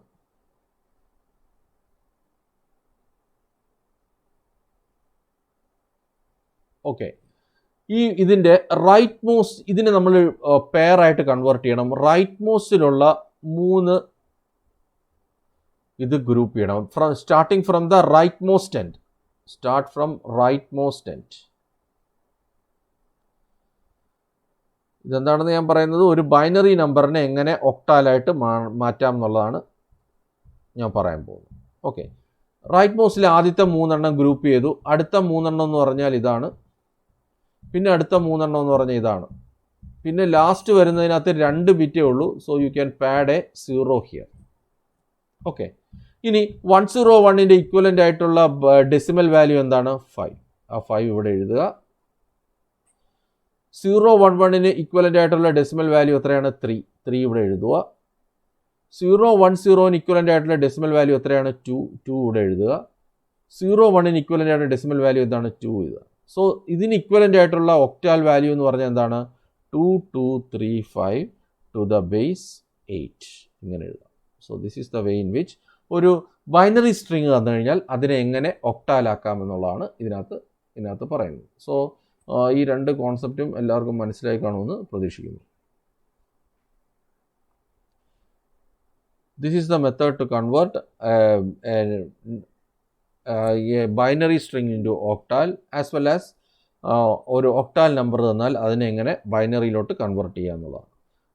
ഓക്കെ, ഇതിൻ്റെ റൈറ്റ് മോസ്റ്റ്, ഇതിനെ നമ്മൾ പെയറായിട്ട് കൺവേർട്ട് ചെയ്യണം. റൈറ്റ് മോസ്റ്റിലുള്ള 3 ഇത് ഗ്രൂപ്പ് ചെയ്യണം. Starting from the rightmost end. Start from rightmost end. ഇതെന്താണെന്ന് ഞാൻ പറയുന്നത്, ഒരു ബൈനറി നമ്പറിനെ എങ്ങനെ ഒക്ടാലായിട്ട് മാറ്റാം എന്നുള്ളതാണ് ഞാൻ പറയാൻ പോകുന്നത്. ഓക്കെ, റൈറ്റ് മോസ്റ്റിൽ ആദ്യത്തെ 3 ഗ്രൂപ്പ് ചെയ്തു. അടുത്ത 3 എന്ന് പറഞ്ഞാൽ ഇതാണ്. പിന്നെ അടുത്ത 3 എന്ന് പറഞ്ഞാൽ ഇതാണ്. പിന്നെ ലാസ്റ്റ് വരുന്നതിനകത്ത് 2 ബിറ്റേ ഉള്ളൂ. So you can pad A 0 here. Okay, ഇനി 101ൻ്റെ ഇക്വലൻ്റ് ആയിട്ടുള്ള ഡെസിമൽ വാല്യൂ എന്താണ്? 5. ആ 5 ഇവിടെ എഴുതുക. 011ന് ഇക്വലൻ്റ് ആയിട്ടുള്ള ഡെസിമൽ വാല്യൂ എത്രയാണ്? 3. 3 ഇവിടെ എഴുതുക. 010ന് ഇക്വലൻ്റ് ആയിട്ടുള്ള ഡെസിമൽ വാല്യൂ എത്രയാണ്? 2. 2 ഇവിടെ എഴുതുക. 01ന് ഇക്വലൻ്റ് ആയിട്ടുള്ള ഡെസിമൽ വാല്യൂ എന്താണ്? 2 എഴുതുക. സോ ഇതിന് ഇക്വലൻ്റ് ആയിട്ടുള്ള ഒക്ടാൽ വാല്യൂ എന്ന് പറഞ്ഞാൽ എന്താണ്? 2235 ടു ദ ബേസ് 8 ഇങ്ങനെ എഴുതാം. So this is the way in which ഒരു ബൈനറി സ്ട്രിങ് തന്നു കഴിഞ്ഞാൽ അതിനെ എങ്ങനെ ഒക്ടാലാക്കാം എന്നുള്ളതാണ് ഇതിനകത്ത് പറയുന്നത്. സോ ഈ 2 കോൺസെപ്റ്റും എല്ലാവർക്കും മനസ്സിലായി കാണുമെന്ന് പ്രതീക്ഷിക്കുന്നു. This is the method to convert a binary string into octal as well as ഒരു ഒക്ടാൽ നമ്പർ തന്നാൽ അതിനെ എങ്ങനെ ബൈനറിയിലോട്ട് കൺവേർട്ട് ചെയ്യുക എന്നുള്ളതാണ്.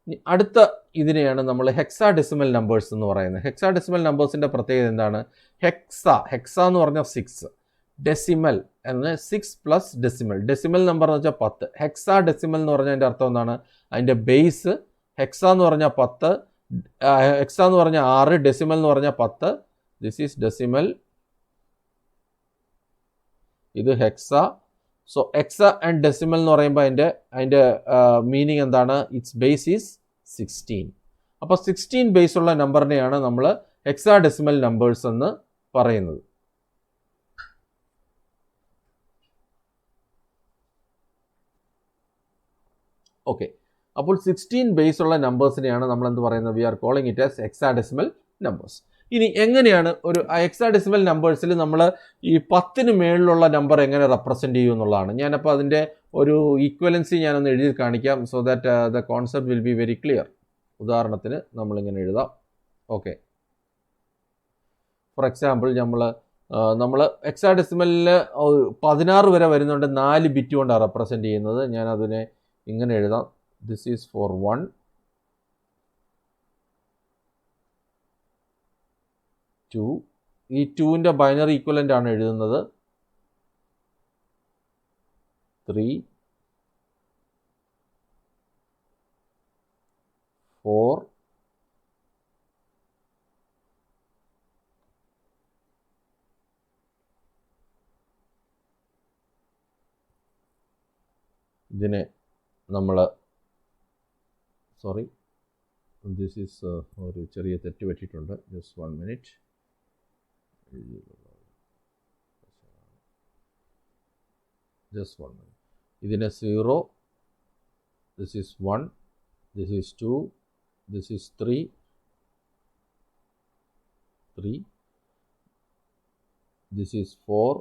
ഇനി അടുത്ത ഇതിനെയാണ് നമ്മൾ ഹെക്സാഡെസിമൽ നമ്പേഴ്സ് എന്ന് പറയുന്നത്. ഹെക്സാഡെസിമൽ നമ്പേഴ്സിൻ്റെ പ്രത്യേകത എന്താണ്? ഹെക്സ എന്ന് പറഞ്ഞാൽ 6, ഡെസിമൽ എന്ന് 6 പ്ലസ് ഡെസിമൽ. ഡെസിമൽ നമ്പർ എന്ന് വെച്ചാൽ 10. ഹെക്സാഡെസിമൽ എന്ന് പറഞ്ഞാൽ അതിൻ്റെ അർത്ഥം എന്താണ്? അതിൻ്റെ ബേസ് ഹെക്സ എന്ന് പറഞ്ഞാൽ 10, ഹെക്സ എന്ന് പറഞ്ഞാൽ 6, ഡെസിമൽ എന്ന് പറഞ്ഞാൽ 10. ദിസ് ഈസ് ഡെസിമൽ, ഇത് Hexa. So Hexa and decimal എന്ന് പറയുമ്പോൾ അതിൻ്റെ മീനിങ് എന്താണ്? It's base is 16. അപ്പോൾ 16 ബേസ് ഉള്ള നമ്പറിനെയാണ് നമ്മൾ ഹെക്സാഡെസിമൽ നമ്പേഴ്സ് എന്ന് പറയുന്നത്. ഓക്കെ, അപ്പോൾ 16 ബേസ് ഉള്ള നമ്പേഴ്സിനെയാണ് നമ്മൾ എന്ത് പറയുന്നത്? We are calling it as hexadecimal numbers. ഇനി എങ്ങനെയാണ് ഒരു ഹെക്സാഡെസിമൽ നമ്പേഴ്സിൽ നമ്മൾ ഈ 10ന് മേളിലുള്ള നമ്പർ എങ്ങനെ റെപ്രസെൻറ്റ് ചെയ്യും എന്നുള്ളതാണ്. ഞാനപ്പോൾ അതിൻ്റെ ഒരു ഈക്വലൻസി ഞാനൊന്ന് എഴുതി കാണിക്കാം. So that the concept will be very clear. ഉദാഹരണത്തിന് നമ്മളിങ്ങനെ എഴുതാം. ഓക്കെ, ഫോർ എക്സാമ്പിൾ നമ്മൾ ഹെക്സാഡെസിമലിൽ 16 വരെ വരുന്നുണ്ട്, 4 ബിറ്റ് കൊണ്ടാണ് റെപ്രസെൻ്റ് ചെയ്യുന്നത്. ഞാൻ അതിനെ ഇങ്ങനെ എഴുതാം. This is four 1, 2. ഈ 2ൻ്റെ ബൈനറി ഈക്വലൻ്റ് ആണ് എഴുതുന്നത്. 3, 4, ഇതിനെ നമ്മൾ ദിസ് ഈസ് ഒരു ചെറിയ തെറ്റ് പറ്റിയിട്ടുണ്ട്. Just 1 minute. Just 1 minute. ഇതിനെ 0, this is 1, this is 2, this is 3, this is 4,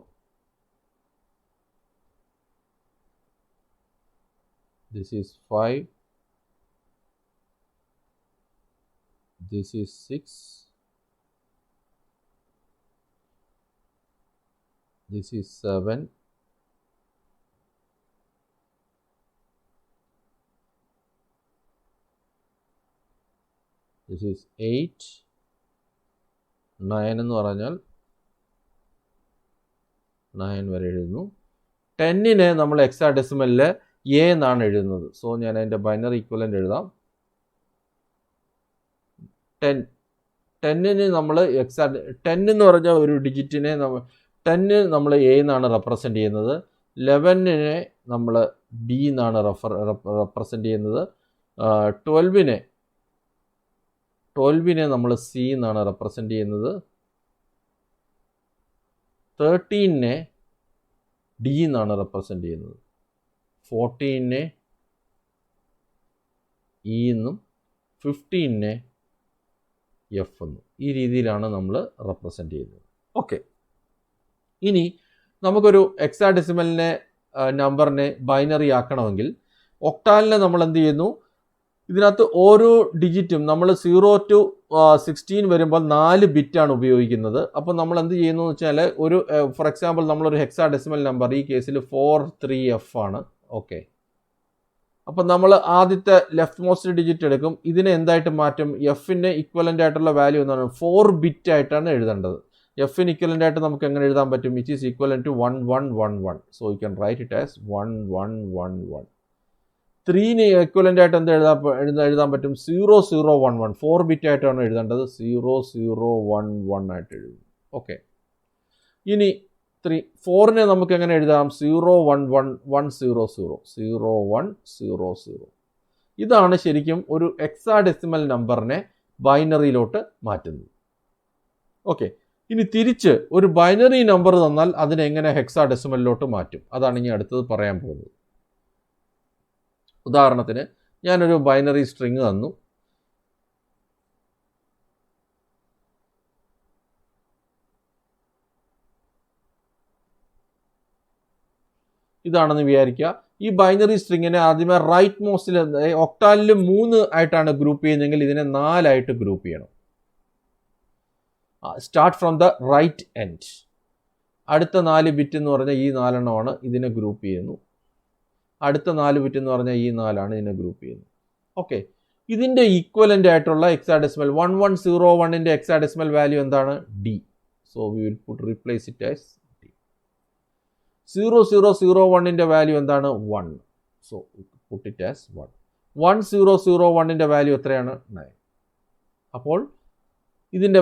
this is 5, this is 6, this is 7, this is 8, 9 എന്ന് പറഞ്ഞാൽ 9 വരെ എഴുതുന്നു. 10നെ നമ്മൾ ഹെക്സാഡെസിമലിൽ എ എന്നാണ് എഴുതുന്നത്. സോ ഞാൻ അതിൻ്റെ ബൈനറി ഈക്വലൻ്റ് എഴുതാം. 10ന് നമ്മൾ 10 എന്ന് പറഞ്ഞാൽ ഒരു ഡിജിറ്റിനെ 10 നമ്മൾ എ എന്നാണ് റെപ്രസെൻ്റ് ചെയ്യുന്നത്. 11നെ നമ്മൾ ബി എന്നാണ് റെപ്രസെൻ്റ് ചെയ്യുന്നത്. 12നെ നമ്മൾ സി എന്നാണ് റെപ്രസെൻ്റ് ചെയ്യുന്നത്. 13നെ ഡി എന്നാണ് റെപ്രസെൻ്റ് ചെയ്യുന്നത്. 14നെ ഇ എന്നും 15നെ എഫ് എന്നും. ഈ രീതിയിലാണ് നമ്മൾ റെപ്രസെൻ്റ് ചെയ്യുന്നത്. ഓക്കെ, ഇനി നമുക്കൊരു ഹെക്സാഡെസിമലിനെ നമ്പറിനെ ബൈനറി ആക്കണമെങ്കിൽ ഒക്ടാലിനെ നമ്മൾ എന്ത് ചെയ്യുന്നു? ഇതിനകത്ത് ഓരോ ഡിജിറ്റും നമ്മൾ 0 to 16 വരുമ്പോൾ 4 ബിറ്റാണ് ഉപയോഗിക്കുന്നത്. അപ്പോൾ നമ്മൾ എന്ത് ചെയ്യുന്നു എന്ന് വെച്ചാൽ ഒരു ഫോർ എക്സാമ്പിൾ നമ്മളൊരു ഹെക്സാഡെസിമൽ നമ്പർ ഈ കേസിൽ 43F ആണ്. ഓക്കെ, അപ്പം നമ്മൾ ആദ്യത്തെ ലെഫ്റ്റ് മോസ്റ്റ് ഡിജിറ്റ് എടുക്കും. ഇതിനെ എന്തായിട്ട് മാറ്റും? എഫിൻ്റെ ഇക്വലൻ്റ് ആയിട്ടുള്ള വാല്യൂ എന്താണ്? 4 ബിറ്റ് ആയിട്ടാണ് എഴുതേണ്ടത്. എഫിന് ഇക്വലൻ്റ് ആയിട്ട് നമുക്ക് എങ്ങനെ എഴുതാൻ പറ്റും? It is equal to 1111. So you can write it as 1111. 3ന് ഇക്വലൻ്റ് ആയിട്ട് എന്ത് എഴുതാൻ പറ്റും? 0011. 4 ബിറ്റ് ആയിട്ടാണ് എഴുതേണ്ടത്. 0011 ആയിട്ട് എഴുതും. ഓക്കെ, ഇനി 4നെ നമുക്ക് എങ്ങനെ എഴുതാം? 011100. 0100. ഇതാണ് ശരിക്കും ഒരു ഹെക്സാഡെസിമൽ നമ്പറിനെ ബൈനറിയിലോട്ട് മാറ്റുന്നത്. ഓക്കെ, ഇനി തിരിച്ച് ഒരു ബൈനറി നമ്പർ തന്നാൽ അതിനെ എങ്ങനെ ഹെക്സാഡെസിമലിലോട്ട് മാറ്റും? അതാണ് ഇനി അടുത്തത് പറയാൻ പോകുന്നത്. ഉദാഹരണത്തിന് ഞാനൊരു ബൈനറി സ്ട്രിങ് തന്നു. ഇതാണെന്ന് വിചാരിക്കുക. ഈ ബൈനറി സ്ട്രിങ്ങിനെ ആദ്യമേ റൈറ്റ് മോസ്റ്റിൽ ഒക്ടാലിൽ 3 ആയിട്ടാണ് ഗ്രൂപ്പ് ചെയ്യുന്നതെങ്കിൽ ഇതിനെ 4 ആയിട്ട് ഗ്രൂപ്പ് ചെയ്യണം. Start from the right end. അടുത്ത 4 ബിറ്റ് എന്ന് പറഞ്ഞാൽ ഈ 4 എണ്ണമാണ്, ഇതിനെ ഗ്രൂപ്പ് ചെയ്യുന്നു. അടുത്ത 4 ബിറ്റ് എന്ന് പറഞ്ഞാൽ ഈ 4 ആണ്, ഇതിനെ ഗ്രൂപ്പ് ചെയ്യുന്നു. ഓക്കെ, ഇതിൻ്റെ ഈക്വലൻ്റ് ആയിട്ടുള്ള ഹെക്സാഡെസിമൽ 1101ൻ്റെ ഹെക്സാഡെസിമൽ വാല്യൂ എന്താണ്? D. So we will replace it as 0001ൻ്റെ വാല്യൂ എന്താണ്? 1. So put it as 1. 1001ൻ്റെ വാല്യൂ എത്രയാണ്? 9. അപ്പോൾ ഇതിൻ്റെ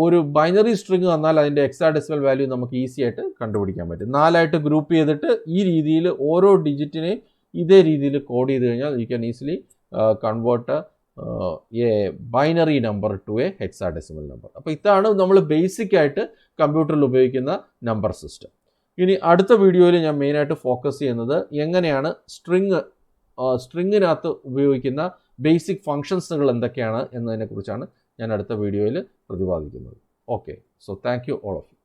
ഒരു ബൈനറി സ്ട്രിങ് തന്നാൽ അതിൻ്റെ ഹെക്സാഡെസിമൽ വാല്യൂ നമുക്ക് ഈസി ആയിട്ട് കണ്ടുപിടിക്കാൻ പറ്റും. 4 ആയിട്ട് ഗ്രൂപ്പ് ചെയ്തിട്ട് ഈ രീതിയിൽ ഓരോ ഡിജിറ്റിനെയും ഇതേ രീതിയിൽ കോഡ് ചെയ്ത് കഴിഞ്ഞാൽ you can easily convert A binary number to A hexadecimal number. അപ്പോൾ ഇതാണ് നമ്മൾ ബേസിക് ആയിട്ട് കമ്പ്യൂട്ടറിൽ ഉപയോഗിക്കുന്ന നമ്പർ സിസ്റ്റം. ഇനി അടുത്ത വീഡിയോയിൽ ഞാൻ മെയിനായിട്ട് ഫോക്കസ് ചെയ്യുന്നത് എങ്ങനെയാണ് സ്ട്രിങ്ങിനകത്ത് ഉപയോഗിക്കുന്ന ബേസിക് ഫങ്ഷൻസുകൾ എന്തൊക്കെയാണ് എന്നതിനെക്കുറിച്ചാണ് ഞാൻ അടുത്ത വീഡിയോയിൽ പ്രതിപാദിക്കുന്നത്. Okay, so thank you all of U.